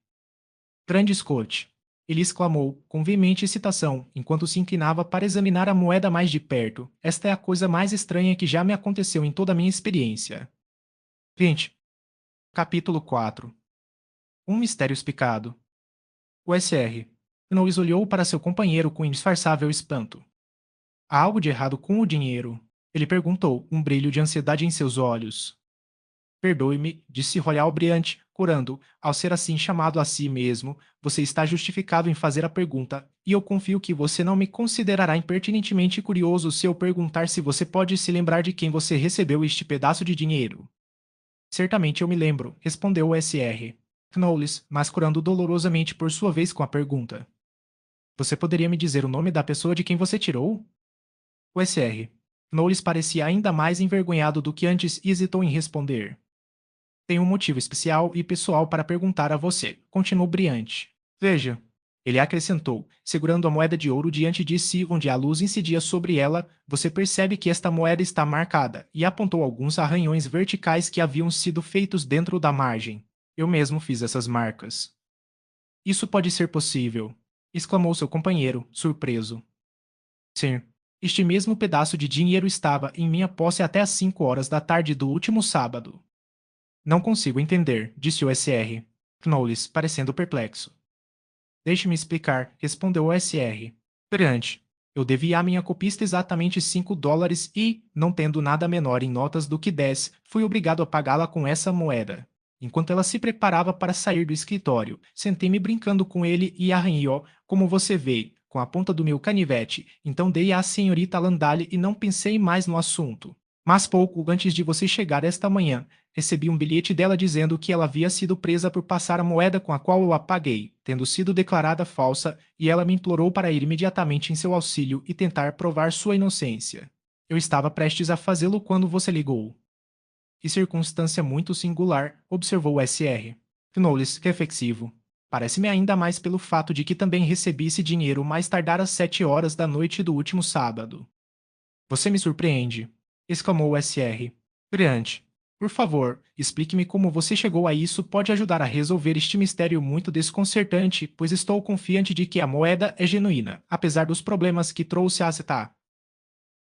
Grande Scott! Ele exclamou, com veemente excitação, enquanto se inclinava para examinar a moeda mais de perto. Esta é a coisa mais estranha que já me aconteceu em toda a minha experiência. 20. Capítulo 4. Um mistério explicado. O SR. Knowles olhou para seu companheiro com indisfarçável espanto. Há algo de errado com o dinheiro? Ele perguntou, um brilho de ansiedade em seus olhos. Perdoe-me, disse Royal Briante, curando, ao ser assim chamado a si mesmo, você está justificado em fazer a pergunta, e eu confio que você não me considerará impertinentemente curioso se eu perguntar se você pode se lembrar de quem você recebeu este pedaço de dinheiro. Certamente eu me lembro, respondeu o SR. Knowles, mascurando dolorosamente por sua vez com a pergunta. Você poderia me dizer o nome da pessoa de quem você tirou? O SR. Knowles parecia ainda mais envergonhado do que antes e hesitou em responder. Tenho um motivo especial e pessoal para perguntar a você, continuou Briante. Veja. Ele acrescentou, segurando a moeda de ouro diante de si onde a luz incidia sobre ela, você percebe que esta moeda está marcada, e apontou alguns arranhões verticais que haviam sido feitos dentro da margem. Eu mesmo fiz essas marcas. Isso pode ser possível, exclamou seu companheiro, surpreso. Sim. Este mesmo pedaço de dinheiro estava em minha posse até às 5 horas da tarde do último sábado. Não consigo entender, disse o SR. Knowles, parecendo perplexo. Deixe-me explicar, respondeu o SR. Perante. Eu devia à minha copista exatamente $5 e, não tendo nada menor em notas do que 10, fui obrigado a pagá-la com essa moeda. Enquanto ela se preparava para sair do escritório, sentei-me brincando com ele e arranhei-o, como você vê, com a ponta do meu canivete, então dei à senhorita Landale e não pensei mais no assunto. Mas pouco antes de você chegar esta manhã, recebi um bilhete dela dizendo que ela havia sido presa por passar a moeda com a qual eu a paguei, tendo sido declarada falsa, e ela me implorou para ir imediatamente em seu auxílio e tentar provar sua inocência. Eu estava prestes a fazê-lo quando você ligou. Que circunstância muito singular, observou o SR. Knowles, reflexivo. Parece-me ainda mais pelo fato de que também recebi esse dinheiro mais tardar às 7 horas da noite do último sábado. Você me surpreende, exclamou o SR. Brilhante. Por favor, explique-me como você chegou a isso pode ajudar a resolver este mistério muito desconcertante, pois estou confiante de que a moeda é genuína, apesar dos problemas que trouxe a Zeta.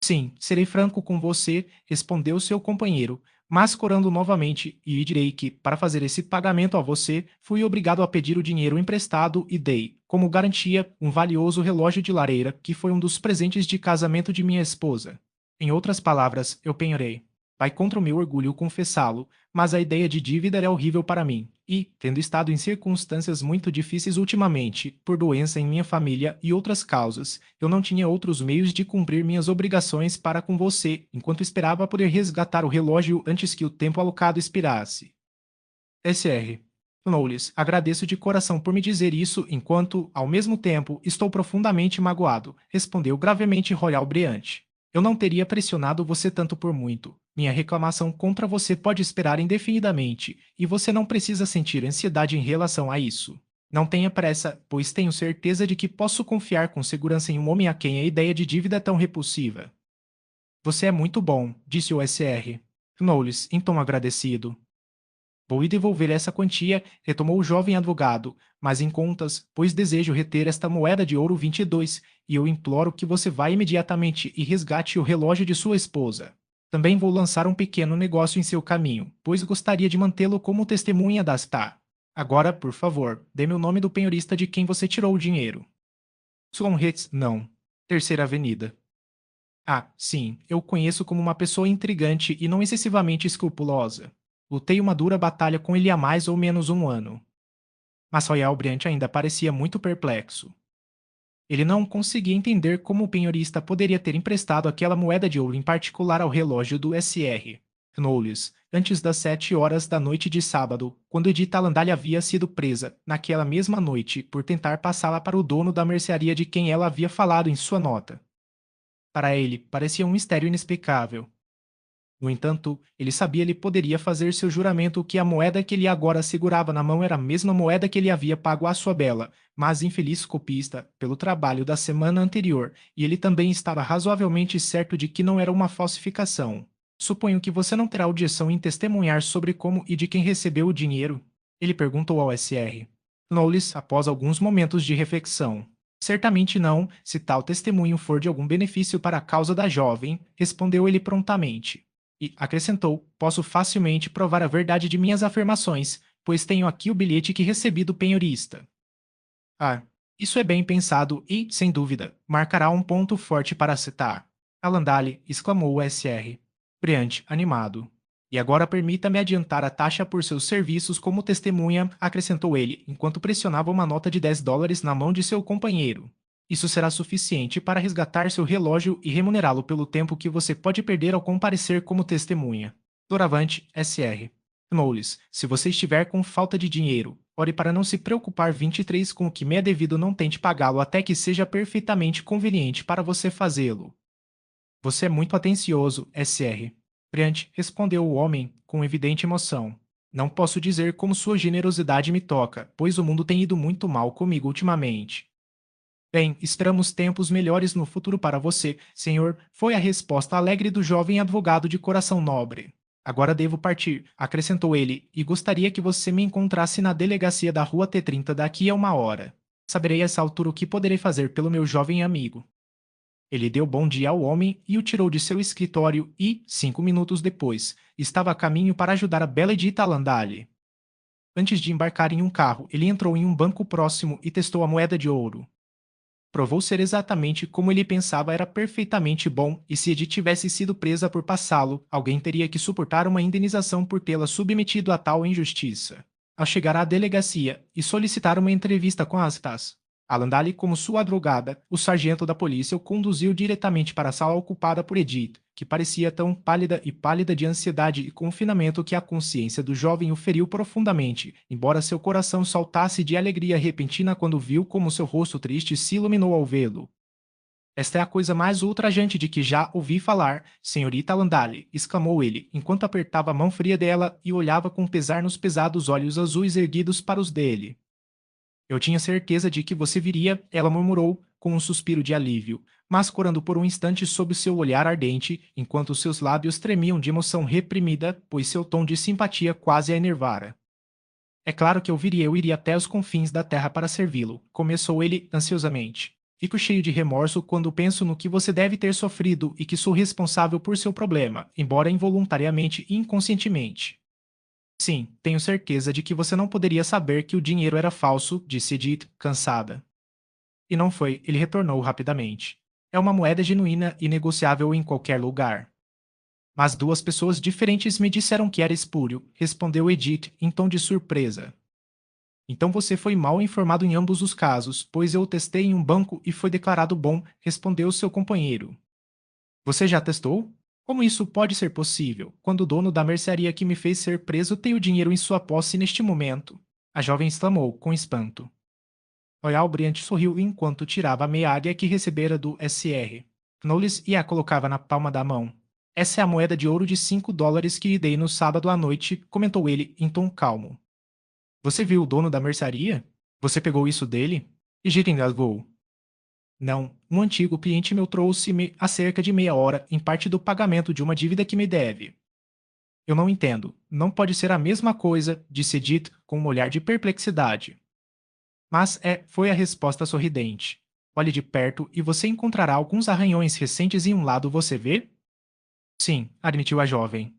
Sim, serei franco com você, respondeu seu companheiro, mascorando novamente, e lhe direi que, para fazer esse pagamento a você, fui obrigado a pedir o dinheiro emprestado e dei, como garantia, um valioso relógio de lareira que foi um dos presentes de casamento de minha esposa. Em outras palavras, eu penhorei. Vai contra o meu orgulho confessá-lo, mas a ideia de dívida era horrível para mim, e, tendo estado em circunstâncias muito difíceis ultimamente, por doença em minha família e outras causas, eu não tinha outros meios de cumprir minhas obrigações para com você, enquanto esperava poder resgatar o relógio antes que o tempo alocado expirasse. SR. Knowles, agradeço de coração por me dizer isso enquanto, ao mesmo tempo, estou profundamente magoado, respondeu gravemente Royal Briante. Eu não teria pressionado você tanto por muito. Minha reclamação contra você pode esperar indefinidamente, e você não precisa sentir ansiedade em relação a isso. Não tenha pressa, pois tenho certeza de que posso confiar com segurança em um homem a quem a ideia de dívida é tão repulsiva. Você é muito bom, disse o SR. Knowles, em tom agradecido. Vou lhe devolver essa quantia, retomou o jovem advogado, mas em contas, pois desejo reter esta moeda de ouro 22, e eu imploro que você vá imediatamente e resgate o relógio de sua esposa. Também vou lançar um pequeno negócio em seu caminho, pois gostaria de mantê-lo como testemunha das tá. Agora, por favor, dê-me o nome do penhorista de quem você tirou o dinheiro. Sonhets, não. Terceira Avenida. Ah, sim, eu o conheço como uma pessoa intrigante e não excessivamente escrupulosa. Lutei uma dura batalha com ele há mais ou menos um ano. Mas Royal Briant ainda parecia muito perplexo. Ele não conseguia entender como o penhorista poderia ter emprestado aquela moeda de ouro em particular ao relógio do SR. Knowles, antes das 7 horas da noite de sábado, quando Edith Alandalha havia sido presa, naquela mesma noite, por tentar passá-la para o dono da mercearia de quem ela havia falado em sua nota. Para ele, parecia um mistério inexplicável. No entanto, ele sabia ele poderia fazer seu juramento que a moeda que ele agora segurava na mão era a mesma moeda que ele havia pago à sua bela, mas infeliz copista, pelo trabalho da semana anterior, e ele também estava razoavelmente certo de que não era uma falsificação. Suponho que você não terá objeção em testemunhar sobre como e de quem recebeu o dinheiro? Ele perguntou ao SR. Knowles, após alguns momentos de reflexão. Certamente não, se tal testemunho for de algum benefício para a causa da jovem, respondeu ele prontamente. E acrescentou: posso facilmente provar a verdade de minhas afirmações, pois tenho aqui o bilhete que recebi do penhorista. Ah, isso é bem pensado e, sem dúvida, marcará um ponto forte para citar. Alandale, exclamou o SR. Briante, animado. E agora permita-me adiantar a taxa por seus serviços como testemunha, acrescentou ele, enquanto pressionava uma nota de US$ 10 na mão de seu companheiro. Isso será suficiente para resgatar seu relógio e remunerá-lo pelo tempo que você pode perder ao comparecer como testemunha. Doravante, SR. Knowles, se você estiver com falta de dinheiro, ore para não se preocupar 23 com o que me é devido, não tente pagá-lo até que seja perfeitamente conveniente para você fazê-lo. Você é muito atencioso, SR. Briant, respondeu o homem com evidente emoção. Não posso dizer como sua generosidade me toca, pois o mundo tem ido muito mal comigo ultimamente. Bem, esperamos tempos melhores no futuro para você, senhor, foi a resposta alegre do jovem advogado de coração nobre. Agora devo partir, acrescentou ele, e gostaria que você me encontrasse na delegacia da Rua T30 daqui a 1 hora. Saberei a essa altura o que poderei fazer pelo meu jovem amigo. Ele deu bom dia ao homem e o tirou de seu escritório e, 5 minutos depois, estava a caminho para ajudar a bela Edita Landale. Antes de embarcar em um carro, ele entrou em um banco próximo e testou a moeda de ouro. Provou ser exatamente como ele pensava, era perfeitamente bom, e se Edith tivesse sido presa por passá-lo, alguém teria que suportar uma indenização por tê-la submetido a tal injustiça. Ao chegar à delegacia e solicitar uma entrevista com Astas, Alandale como sua advogada, o sargento da polícia o conduziu diretamente para a sala ocupada por Edith, que parecia tão pálida de ansiedade e confinamento que a consciência do jovem o feriu profundamente, embora seu coração saltasse de alegria repentina quando viu como seu rosto triste se iluminou ao vê-lo. Esta é a coisa mais ultrajante de que já ouvi falar, senhorita Landale, exclamou ele, enquanto apertava a mão fria dela e olhava com pesar nos pesados olhos azuis erguidos para os dele. Eu tinha certeza de que você viria, ela murmurou, com um suspiro de alívio, mas corando por um instante sob seu olhar ardente, enquanto seus lábios tremiam de emoção reprimida, pois seu tom de simpatia quase a enervara. É claro que eu iria até os confins da terra para servi-lo, começou ele ansiosamente. Fico cheio de remorso quando penso no que você deve ter sofrido e que sou responsável por seu problema, embora involuntariamente e inconscientemente. Sim, tenho certeza de que você não poderia saber que o dinheiro era falso, disse Edith, cansada. E não foi, ele retornou rapidamente. É uma moeda genuína e negociável em qualquer lugar. Mas duas pessoas diferentes me disseram que era espúrio, respondeu Edith em tom de surpresa. Então você foi mal informado em ambos os casos, pois eu o testei em um banco e foi declarado bom, respondeu seu companheiro. Você já testou? Como isso pode ser possível, quando o dono da mercearia que me fez ser preso tem o dinheiro em sua posse neste momento? A jovem exclamou, com espanto. Royal Briant sorriu enquanto tirava a meia-águia que recebera do SR. Knowles e a colocava na palma da mão. Essa é a moeda de ouro de US$ 5 que lhe dei no sábado à noite, comentou ele em tom calmo. Você viu o dono da mercearia? Você pegou isso dele? E Giringalvou. Não, um antigo cliente meu trouxe-me há cerca de meia hora em parte do pagamento de uma dívida que me deve. Eu não entendo. Não pode ser a mesma coisa, disse Edith com um olhar de perplexidade. Mas foi a resposta sorridente. Olhe de perto e você encontrará alguns arranhões recentes em um lado, você vê? Sim, admitiu a jovem.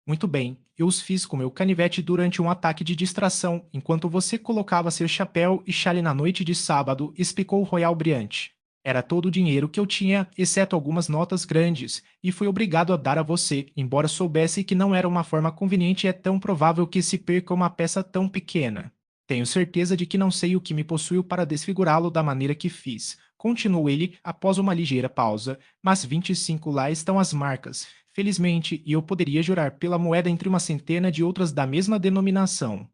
Muito bem, eu os fiz com meu canivete durante um ataque de distração, enquanto você colocava seu chapéu e chale na noite de sábado, explicou o Royal Briante. Era todo o dinheiro que eu tinha, exceto algumas notas grandes, e fui obrigado a dar a você, embora soubesse que não era uma forma conveniente e é tão provável que se perca uma peça tão pequena. Tenho certeza de que não sei o que me possuiu para desfigurá-lo da maneira que fiz. Continuou ele após uma ligeira pausa, mas 25 lá estão as marcas. Felizmente, e eu poderia jurar pela moeda entre uma centena de outras da mesma denominação.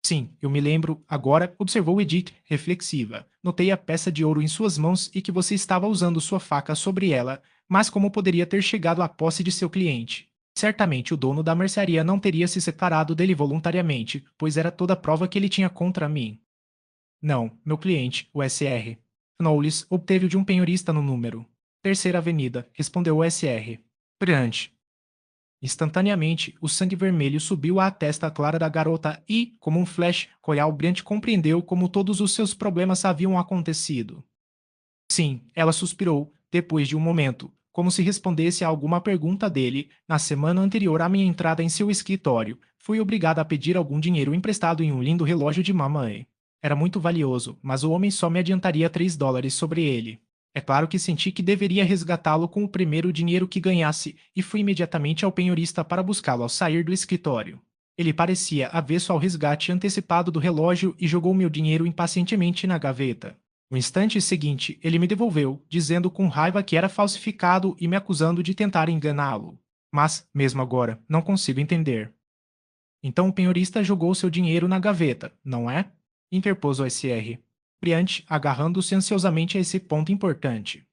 Sim, eu me lembro, agora, observou Edith, reflexiva. Notei a peça de ouro em suas mãos e que você estava usando sua faca sobre ela, mas como poderia ter chegado à posse de seu cliente? Certamente o dono da mercearia não teria se separado dele voluntariamente, pois era toda a prova que ele tinha contra mim. Não, meu cliente, o SR. Knowles obteve de um penhorista no número. Terceira Avenida, respondeu o SR. Brilhante. Instantaneamente, o sangue vermelho subiu à testa clara da garota e, como um flash, Royal Brant compreendeu como todos os seus problemas haviam acontecido. Sim, ela suspirou, depois de um momento, como se respondesse a alguma pergunta dele. Na semana anterior à minha entrada em seu escritório, fui obrigada a pedir algum dinheiro emprestado em um lindo relógio de mamãe. Era muito valioso, mas o homem só me adiantaria $3 sobre ele. É claro que senti que deveria resgatá-lo com o primeiro dinheiro que ganhasse e fui imediatamente ao penhorista para buscá-lo ao sair do escritório. Ele parecia avesso ao resgate antecipado do relógio e jogou meu dinheiro impacientemente na gaveta. No instante seguinte, ele me devolveu, dizendo com raiva que era falsificado e me acusando de tentar enganá-lo. Mas, mesmo agora, não consigo entender. Então o penhorista jogou seu dinheiro na gaveta, não é? Interpôs o SR. Briante, agarrando-se ansiosamente a esse ponto importante.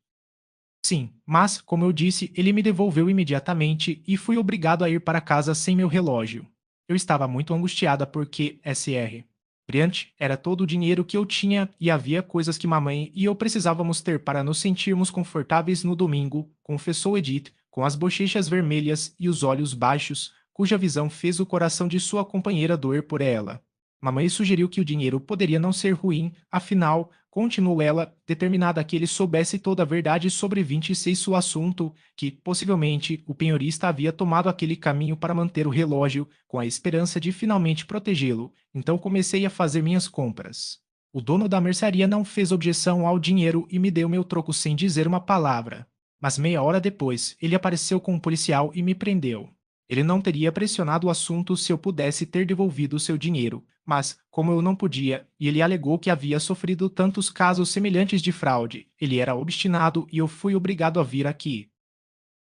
Sim, mas, como eu disse, ele me devolveu imediatamente e fui obrigado a ir para casa sem meu relógio. Eu estava muito angustiada porque, SR. Brilhante era todo o dinheiro que eu tinha e havia coisas que mamãe e eu precisávamos ter para nos sentirmos confortáveis no domingo, confessou Edith, com as bochechas vermelhas e os olhos baixos, cuja visão fez o coração de sua companheira doer por ela. Mamãe sugeriu que o dinheiro poderia não ser ruim, afinal, continuou ela, determinada a que ele soubesse toda a verdade sobre 26 o assunto, que, possivelmente, o penhorista havia tomado aquele caminho para manter o relógio, com a esperança de finalmente protegê-lo, então comecei a fazer minhas compras. O dono da mercearia não fez objeção ao dinheiro e me deu meu troco sem dizer uma palavra. Mas meia hora depois, ele apareceu com um policial e me prendeu. Ele não teria pressionado o assunto se eu pudesse ter devolvido o seu dinheiro, mas, como eu não podia, e ele alegou que havia sofrido tantos casos semelhantes de fraude, ele era obstinado e eu fui obrigado a vir aqui.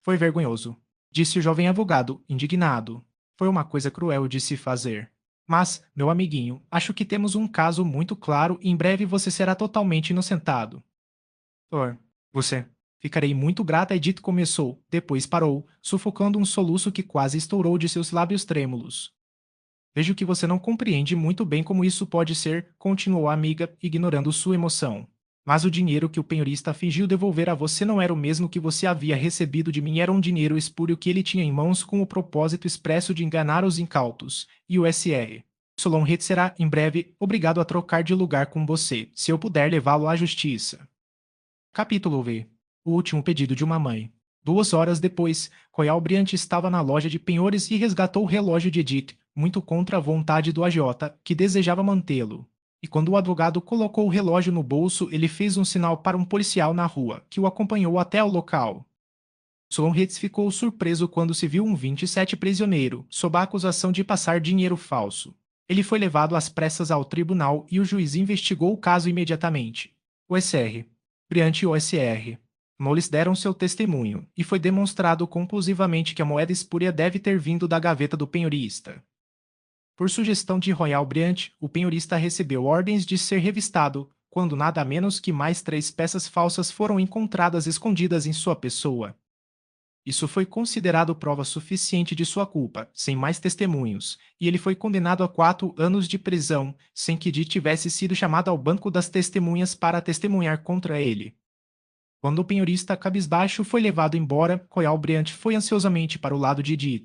Foi vergonhoso, disse o jovem advogado, indignado. Foi uma coisa cruel de se fazer. Mas, meu amiguinho, acho que temos um caso muito claro e em breve você será totalmente inocentado. Thor, você. Ficarei muito grata, Edith começou, depois parou, sufocando um soluço que quase estourou de seus lábios trêmulos. Vejo que você não compreende muito bem como isso pode ser, continuou a amiga, ignorando sua emoção. Mas o dinheiro que o penhorista fingiu devolver a você não era o mesmo que você havia recebido de mim, era um dinheiro espúrio que ele tinha em mãos com o propósito expresso de enganar os incautos. E o SR. Solonhet será, em breve, obrigado a trocar de lugar com você, se eu puder levá-lo à justiça. Capítulo V. O último pedido de uma mãe. 2 horas depois, Royal Briante estava na loja de penhores e resgatou o relógio de Edith, muito contra a vontade do agiota, que desejava mantê-lo. E quando o advogado colocou o relógio no bolso, ele fez um sinal para um policial na rua, que o acompanhou até o local. Solonritz ficou surpreso quando se viu um 27 prisioneiro, sob a acusação de passar dinheiro falso. Ele foi levado às pressas ao tribunal e o juiz investigou o caso imediatamente. O SR. Briante e o SR. Moles deram seu testemunho, e foi demonstrado conclusivamente que a moeda espúria deve ter vindo da gaveta do penhorista. Por sugestão de Royal Briant, o penhorista recebeu ordens de ser revistado, quando nada menos que mais 3 peças falsas foram encontradas escondidas em sua pessoa. Isso foi considerado prova suficiente de sua culpa, sem mais testemunhos, e ele foi condenado a 4 anos de prisão, sem que Dee tivesse sido chamado ao banco das testemunhas para testemunhar contra ele. Quando o penhorista cabisbaixo foi levado embora, Royal Briant foi ansiosamente para o lado de Dee.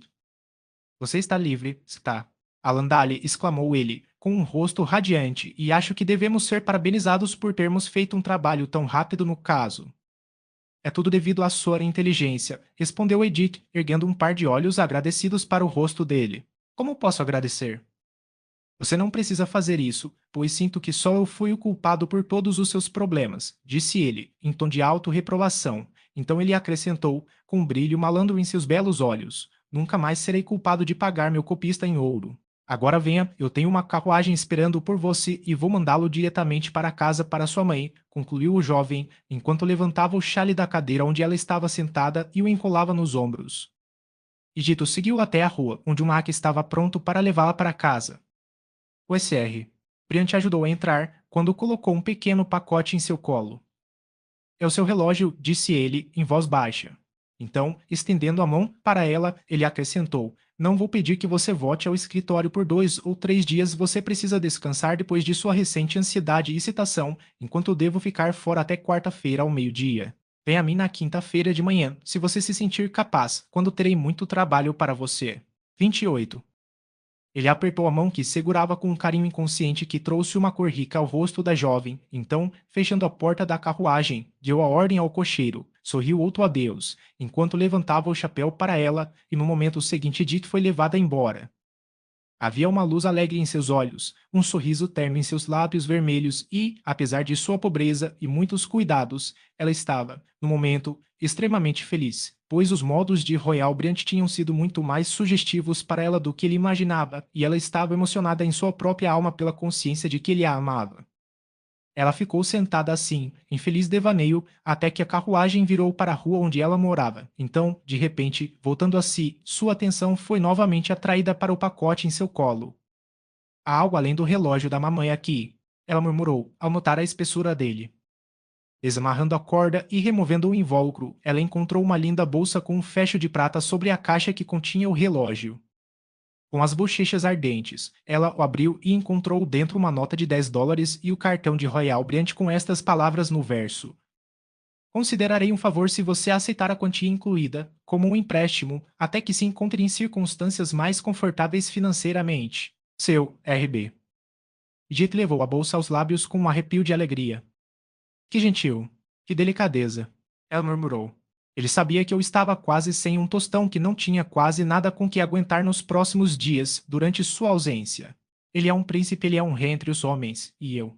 Você está livre, está. Alandale, exclamou ele, com um rosto radiante, e acho que devemos ser parabenizados por termos feito um trabalho tão rápido no caso. É tudo devido à sua inteligência, respondeu Edith, erguendo um par de olhos agradecidos para o rosto dele. Como posso agradecer? Você não precisa fazer isso, pois sinto que só eu fui o culpado por todos os seus problemas, disse ele, em tom de auto-reprovação. Então ele acrescentou, com um brilho malandro em seus belos olhos: Nunca mais serei culpado de pagar meu copista em ouro. Agora venha, eu tenho uma carruagem esperando por você e vou mandá-lo diretamente para casa para sua mãe, concluiu o jovem, enquanto levantava o chale da cadeira onde ela estava sentada e o encolava nos ombros. E Dito seguiu até a rua, onde um hack estava pronto para levá-la para casa. O SR. Brian te ajudou a entrar quando colocou um pequeno pacote em seu colo. É o seu relógio, disse ele, em voz baixa. Então, estendendo a mão para ela, ele acrescentou: Não vou pedir que você volte ao escritório por 2 ou 3 dias. Você precisa descansar depois de sua recente ansiedade e excitação, enquanto devo ficar fora até quarta-feira ao meio-dia. Venha a mim na quinta-feira de manhã, se você se sentir capaz, quando terei muito trabalho para você. 28. Ele apertou a mão que segurava com um carinho inconsciente que trouxe uma cor rica ao rosto da jovem. Então, fechando a porta da carruagem, deu a ordem ao cocheiro, sorriu outro adeus, enquanto levantava o chapéu para ela, e no momento seguinte Dito foi levada embora. Havia uma luz alegre em seus olhos, um sorriso terno em seus lábios vermelhos e, apesar de sua pobreza e muitos cuidados, ela estava, no momento, extremamente feliz, pois os modos de Royal Briant tinham sido muito mais sugestivos para ela do que ele imaginava, e ela estava emocionada em sua própria alma pela consciência de que ele a amava. Ela ficou sentada assim, em feliz devaneio, até que a carruagem virou para a rua onde ela morava. Então, de repente, voltando a si, sua atenção foi novamente atraída para o pacote em seu colo. Há algo além do relógio da mamãe aqui, ela murmurou, ao notar a espessura dele. Desamarrando a corda e removendo o invólucro, ela encontrou uma linda bolsa com um fecho de prata sobre a caixa que continha o relógio. Com as bochechas ardentes, ela o abriu e encontrou dentro uma nota de US$ 10 e o cartão de Royal Briant com estas palavras no verso: Considerarei um favor se você aceitar a quantia incluída, como um empréstimo, até que se encontre em circunstâncias mais confortáveis financeiramente. Seu RB. Jit levou a bolsa aos lábios com um arrepio de alegria. Que gentil. Que delicadeza. Ela murmurou. Ele sabia que eu estava quase sem um tostão que não tinha quase nada com que aguentar nos próximos dias, durante sua ausência. Ele é um príncipe, ele é um rei entre os homens, e eu.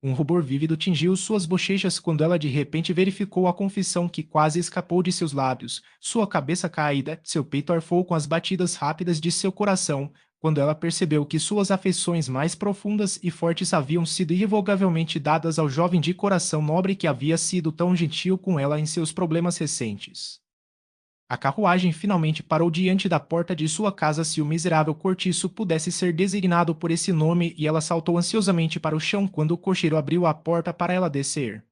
Um rubor vívido tingiu suas bochechas quando ela de repente verificou a confissão que quase escapou de seus lábios. Sua cabeça caída, seu peito arfou com as batidas rápidas de seu coração, quando ela percebeu que suas afeições mais profundas e fortes haviam sido irrevogavelmente dadas ao jovem de coração nobre que havia sido tão gentil com ela em seus problemas recentes. A carruagem finalmente parou diante da porta de sua casa se o miserável cortiço pudesse ser designado por esse nome e ela saltou ansiosamente para o chão quando o cocheiro abriu a porta para ela descer.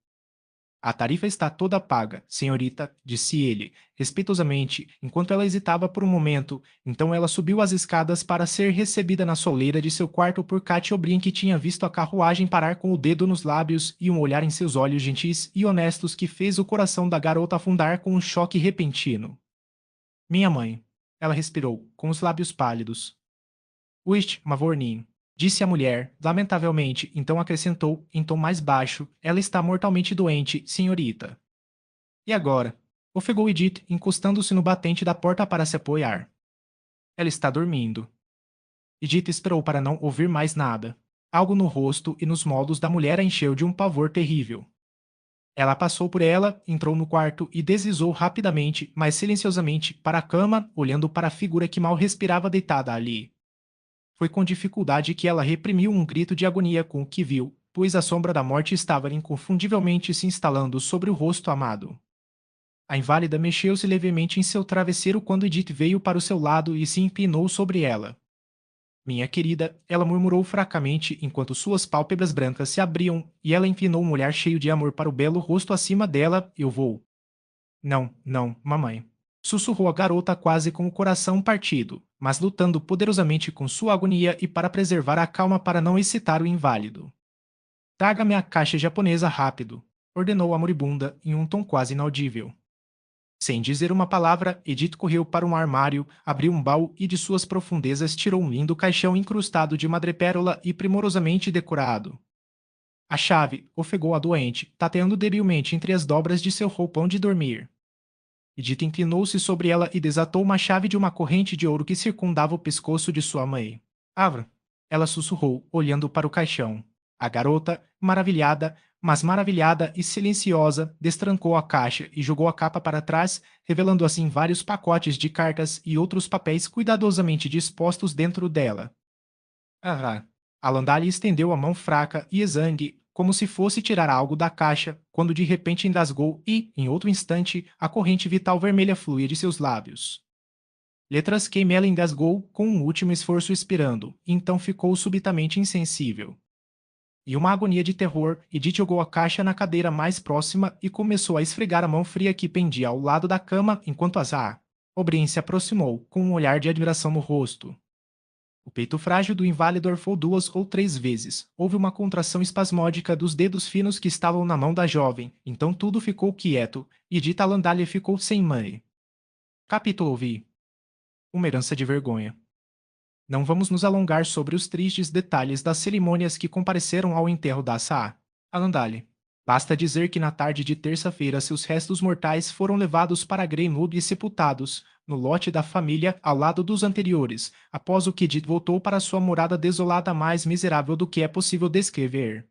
A tarifa está toda paga, senhorita, disse ele, respeitosamente, enquanto ela hesitava por um momento. Então ela subiu as escadas para ser recebida na soleira de seu quarto por Katy O'Brien, que tinha visto a carruagem parar com o dedo nos lábios e um olhar em seus olhos gentis e honestos que fez o coração da garota afundar com um choque repentino. Minha mãe. Ela respirou, com os lábios pálidos. Wisht, Mavornin, disse a mulher, lamentavelmente, então acrescentou, em tom mais baixo, ela está mortalmente doente, senhorita. E agora? Ofegou Edith, encostando-se no batente da porta para se apoiar. Ela está dormindo. Edith esperou para não ouvir mais nada. Algo no rosto e nos modos da mulher a encheu de um pavor terrível. Ela passou por ela, entrou no quarto e deslizou rapidamente, mas silenciosamente, para a cama, olhando para a figura que mal respirava deitada ali. Foi com dificuldade que ela reprimiu um grito de agonia com o que viu, pois a sombra da morte estava inconfundivelmente se instalando sobre o rosto amado. A inválida mexeu-se levemente em seu travesseiro quando Edith veio para o seu lado e se inclinou sobre ela. Minha querida, ela murmurou fracamente enquanto suas pálpebras brancas se abriam e ela inclinou um olhar cheio de amor para o belo rosto acima dela. Eu vou. Não, não, mamãe. Sussurrou a garota quase com o coração partido, mas lutando poderosamente com sua agonia e para preservar a calma para não excitar o inválido. Traga-me a caixa japonesa rápido, ordenou a moribunda em um tom quase inaudível. Sem dizer uma palavra, Edith correu para um armário, abriu um baú e de suas profundezas tirou um lindo caixão incrustado de madrepérola e primorosamente decorado. A chave, ofegou a doente, tateando debilmente entre as dobras de seu roupão de dormir. Edith inclinou-se sobre ela e desatou uma chave de uma corrente de ouro que circundava o pescoço de sua mãe. Abra! Ela sussurrou, olhando para o caixão. A garota, maravilhada, mas maravilhada e silenciosa, destrancou a caixa e jogou a capa para trás, revelando assim vários pacotes de cartas e outros papéis cuidadosamente dispostos dentro dela. Ah! Alandale estendeu a mão fraca e exangue, como se fosse tirar algo da caixa, quando de repente engasgou e, em outro instante, a corrente vital vermelha fluía de seus lábios. Letras que ela engasgou com um último esforço expirando, e então ficou subitamente insensível. E uma agonia de terror, Edith jogou a caixa na cadeira mais próxima e começou a esfregar a mão fria que pendia ao lado da cama enquanto O'Brien se aproximou, com um olhar de admiração no rosto. O peito frágil do inválido arfou 2 ou 3 vezes. Houve uma contração espasmódica dos dedos finos que estavam na mão da jovem. Então tudo ficou quieto, e Dita Landalha ficou sem mãe. Capítulo V. Uma herança de vergonha. Não vamos nos alongar sobre os tristes detalhes das cerimônias que compareceram ao enterro da Alandale. Basta dizer que na tarde de terça-feira seus restos mortais foram levados para Greenwood e sepultados, no lote da família ao lado dos anteriores, após o que Edith voltou para sua morada desolada mais miserável do que é possível descrever.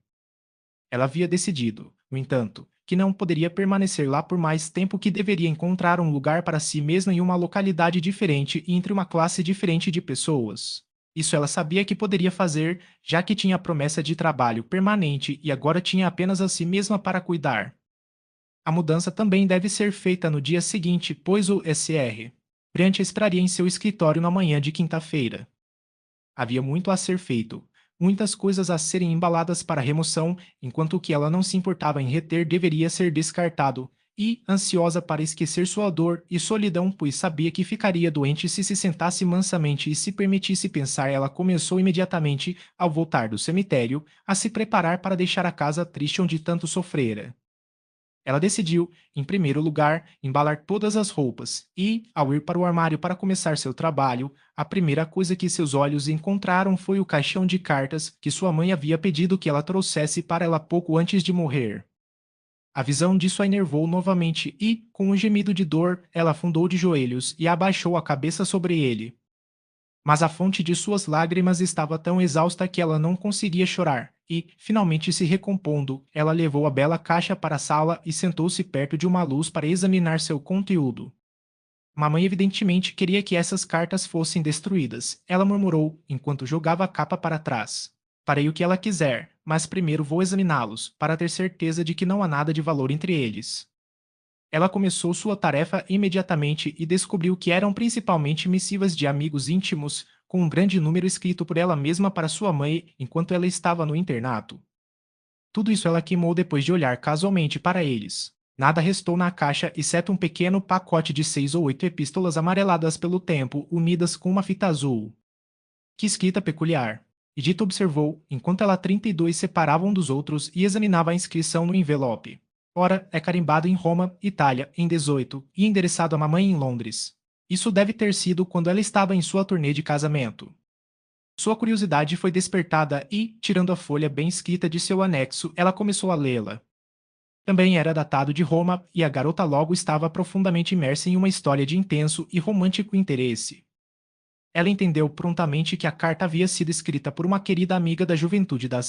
Ela havia decidido, no entanto, que não poderia permanecer lá por mais tempo, que deveria encontrar um lugar para si mesma em uma localidade diferente e entre uma classe diferente de pessoas. Isso ela sabia que poderia fazer, já que tinha a promessa de trabalho permanente e agora tinha apenas a si mesma para cuidar. A mudança também deve ser feita no dia seguinte, pois o Sr. Brant esperaria em seu escritório na manhã de quinta-feira. Havia muito a ser feito, muitas coisas a serem embaladas para remoção, enquanto o que ela não se importava em reter deveria ser descartado, e, ansiosa para esquecer sua dor e solidão, pois sabia que ficaria doente se sentasse mansamente e se permitisse pensar, ela começou imediatamente, ao voltar do cemitério, a se preparar para deixar a casa triste onde tanto sofrera. Ela decidiu, em primeiro lugar, embalar todas as roupas, e, ao ir para o armário para começar seu trabalho, a primeira coisa que seus olhos encontraram foi o caixão de cartas que sua mãe havia pedido que ela trouxesse para ela pouco antes de morrer. A visão disso a enervou novamente e, com um gemido de dor, ela afundou de joelhos e abaixou a cabeça sobre ele. Mas a fonte de suas lágrimas estava tão exausta que ela não conseguia chorar, e, finalmente se recompondo, ela levou a bela caixa para a sala e sentou-se perto de uma luz para examinar seu conteúdo. Mamãe evidentemente queria que essas cartas fossem destruídas, ela murmurou, enquanto jogava a capa para trás. Farei o que ela quiser, mas primeiro vou examiná-los, para ter certeza de que não há nada de valor entre eles. Ela começou sua tarefa imediatamente e descobriu que eram principalmente missivas de amigos íntimos, com um grande número escrito por ela mesma para sua mãe enquanto ela estava no internato. Tudo isso ela queimou depois de olhar casualmente para eles. Nada restou na caixa exceto um pequeno pacote de 6 ou 8 epístolas amareladas pelo tempo, unidas com uma fita azul. Que escrita peculiar! Edith observou, enquanto ela 32 separava um dos outros e examinava a inscrição no envelope. Ora, é carimbado em Roma, Itália, em 18, e endereçado à mamãe em Londres. Isso deve ter sido quando ela estava em sua turnê de casamento. Sua curiosidade foi despertada e, tirando a folha bem escrita de seu anexo, ela começou a lê-la. Também era datado de Roma e a garota logo estava profundamente imersa em uma história de intenso e romântico interesse. Ela entendeu prontamente que a carta havia sido escrita por uma querida amiga da juventude da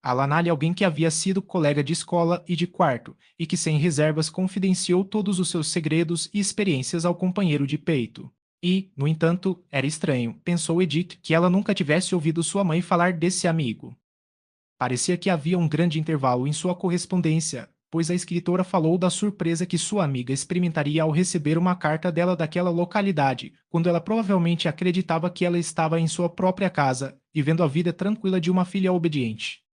Alanalha, alguém que havia sido colega de escola e de quarto, e que sem reservas confidenciou todos os seus segredos e experiências ao companheiro de peito. E, no entanto, era estranho, pensou Edith, que ela nunca tivesse ouvido sua mãe falar desse amigo. Parecia que havia um grande intervalo em sua correspondência, pois a escritora falou da surpresa que sua amiga experimentaria ao receber uma carta dela daquela localidade, quando ela provavelmente acreditava que ela estava em sua própria casa, vivendo a vida tranquila de uma filha obediente.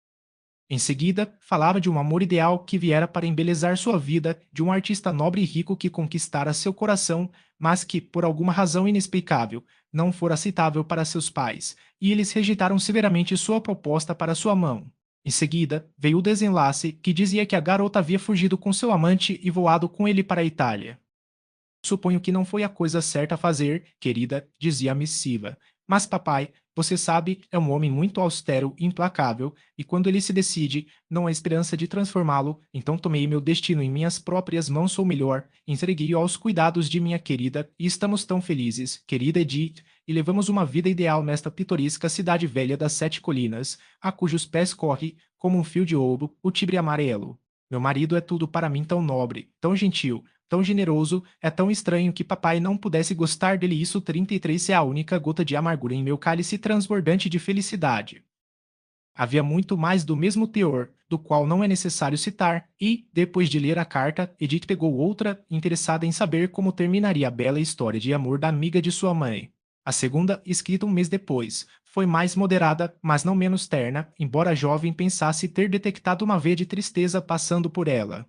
Em seguida, falava de um amor ideal que viera para embelezar sua vida, de um artista nobre e rico que conquistara seu coração, mas que, por alguma razão inexplicável, não fora aceitável para seus pais, e eles rejeitaram severamente sua proposta para sua mão. Em seguida, veio o desenlace, que dizia que a garota havia fugido com seu amante e voado com ele para a Itália. Suponho que não foi a coisa certa a fazer, querida, dizia a missiva, Mas papai, você sabe, é um homem muito austero e implacável, e quando ele se decide, não há esperança de transformá-lo, então tomei meu destino em minhas próprias mãos ou melhor, entreguei-o aos cuidados de minha querida, e estamos tão felizes, querida Edith, e levamos uma vida ideal nesta pitoresca cidade velha das sete colinas, a cujos pés corre, como um fio de ouro, o Tibre amarelo. Meu marido é tudo para mim tão nobre, tão gentil, tão generoso, é tão estranho que papai não pudesse gostar dele. Isso 33 é a única gota de amargura em meu cálice transbordante de felicidade. Havia muito mais do mesmo teor, do qual não é necessário citar, e, depois de ler a carta, Edith pegou outra, interessada em saber como terminaria a bela história de amor da amiga de sua mãe. A segunda, escrita um mês depois, foi mais moderada, mas não menos terna, embora a jovem pensasse ter detectado uma veia de tristeza passando por ela.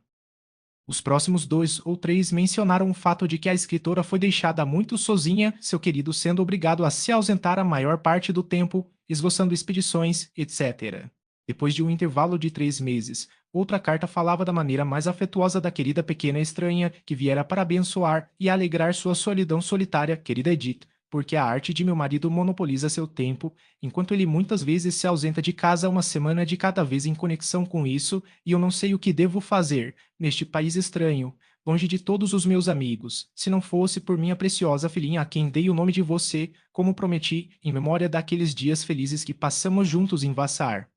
Os próximos 2 ou 3 mencionaram o fato de que a escritora foi deixada muito sozinha, seu querido sendo obrigado a se ausentar a maior parte do tempo, esboçando expedições, etc. Depois de um intervalo de 3 meses, outra carta falava da maneira mais afetuosa da querida pequena estranha que viera para abençoar e alegrar sua solidão solitária, querida Edith, porque a arte de meu marido monopoliza seu tempo, enquanto ele muitas vezes se ausenta de casa uma semana de cada vez em conexão com isso, e eu não sei o que devo fazer neste país estranho, longe de todos os meus amigos, se não fosse por minha preciosa filhinha a quem dei o nome de você, como prometi, em memória daqueles dias felizes que passamos juntos em Vassar.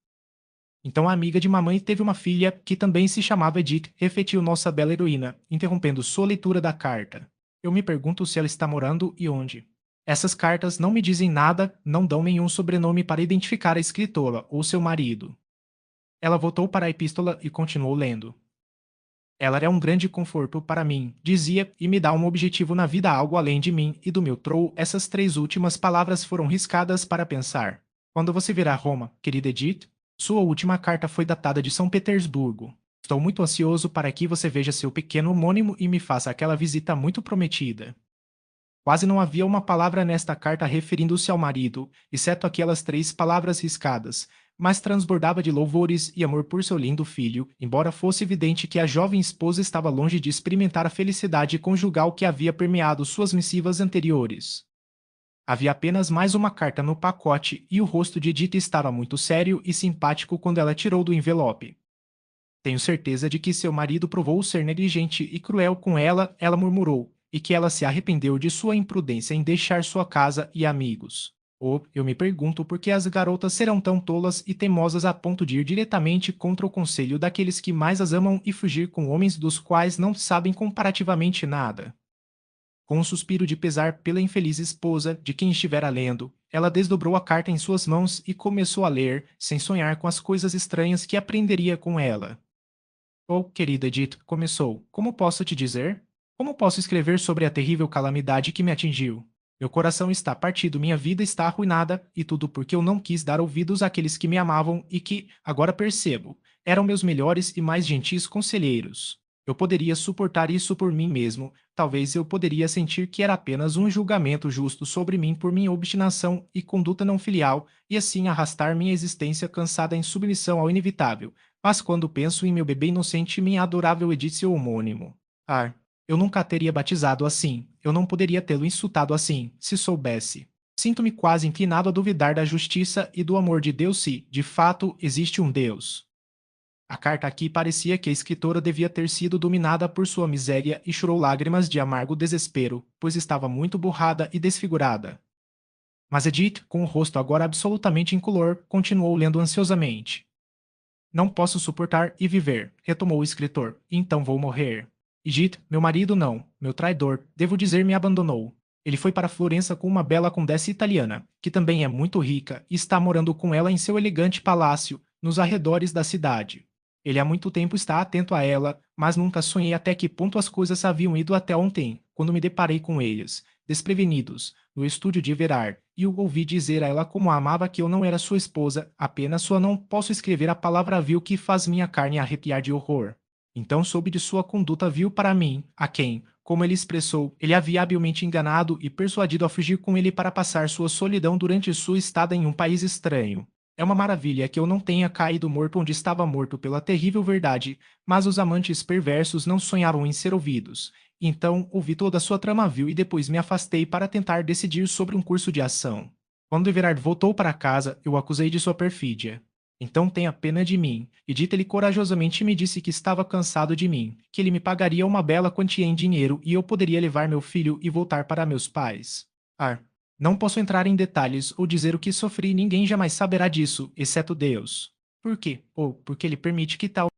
Então a amiga de mamãe teve uma filha, que também se chamava Edith, refletiu nossa bela heroína, interrompendo sua leitura da carta. Eu me pergunto se ela está morando e onde. Essas cartas não me dizem nada, não dão nenhum sobrenome para identificar a escritora ou seu marido. Ela voltou para a epístola e continuou lendo. Ela é um grande conforto para mim, dizia, e me dá um objetivo na vida, algo além de mim e do meu trou. Essas 3 últimas palavras foram riscadas para pensar. Quando você virá a Roma, querida Edith? Sua última carta foi datada de São Petersburgo. Estou muito ansioso para que você veja seu pequeno homônimo e me faça aquela visita muito prometida. Quase não havia uma palavra nesta carta referindo-se ao marido, exceto aquelas 3 palavras riscadas, mas transbordava de louvores e amor por seu lindo filho, embora fosse evidente que a jovem esposa estava longe de experimentar a felicidade conjugal que havia permeado suas missivas anteriores. Havia apenas mais uma carta no pacote e o rosto de Edith estava muito sério e simpático quando ela tirou do envelope. Tenho certeza de que seu marido provou ser negligente e cruel com ela, ela murmurou, e que ela se arrependeu de sua imprudência em deixar sua casa e amigos. Ou, eu me pergunto por que as garotas serão tão tolas e teimosas a ponto de ir diretamente contra o conselho daqueles que mais as amam e fugir com homens dos quais não sabem comparativamente nada. Com um suspiro de pesar pela infeliz esposa de quem estivera lendo, ela desdobrou a carta em suas mãos e começou a ler, sem sonhar com as coisas estranhas que aprenderia com ela. Oh, querida Edith, começou. Como posso te dizer? Como posso escrever sobre a terrível calamidade que me atingiu? Meu coração está partido, minha vida está arruinada, e tudo porque eu não quis dar ouvidos àqueles que me amavam e que, agora percebo, eram meus melhores e mais gentis conselheiros. Eu poderia suportar isso por mim mesmo, talvez eu poderia sentir que era apenas um julgamento justo sobre mim por minha obstinação e conduta não filial, e assim arrastar minha existência cansada em submissão ao inevitável, mas quando penso em meu bebê inocente e minha adorável Edith homônimo. Ah, eu nunca a teria batizado assim, eu não poderia tê-lo insultado assim, se soubesse. Sinto-me quase inclinado a duvidar da justiça e do amor de Deus se, de fato, existe um Deus. A carta aqui parecia que a escritora devia ter sido dominada por sua miséria e chorou lágrimas de amargo desespero, pois estava muito borrada e desfigurada. Mas Edith, com o rosto agora absolutamente incolor, continuou lendo ansiosamente. Não posso suportar e viver, retomou o escritor. Então vou morrer. Edith, meu marido não, meu traidor, devo dizer, me abandonou. Ele foi para Florença com uma bela condessa italiana, que também é muito rica, e está morando com ela em seu elegante palácio, nos arredores da cidade. Ele há muito tempo está atento a ela, mas nunca sonhei até que ponto as coisas haviam ido até ontem, quando me deparei com eles, desprevenidos, no estúdio de Everard, e o ouvi dizer a ela como a amava, que eu não era sua esposa, apenas sua. Não posso escrever a palavra vil que faz minha carne arrepiar de horror. Então soube de sua conduta vil para mim, a quem, como ele expressou, ele havia habilmente enganado e persuadido a fugir com ele para passar sua solidão durante sua estada em um país estranho. É uma maravilha que eu não tenha caído morto onde estava morto pela terrível verdade, mas os amantes perversos não sonharam em ser ouvidos. Então ouvi toda a sua trama vil e depois me afastei para tentar decidir sobre um curso de ação. Quando Everard voltou para casa, eu o acusei de sua perfídia. Então tenha pena de mim, e dita-lhe corajosamente me disse que estava cansado de mim, que ele me pagaria uma bela quantia em dinheiro e eu poderia levar meu filho e voltar para meus pais. Não posso entrar em detalhes ou dizer o que sofri, ninguém jamais saberá disso, exceto Deus. Por quê? Porque ele permite que tal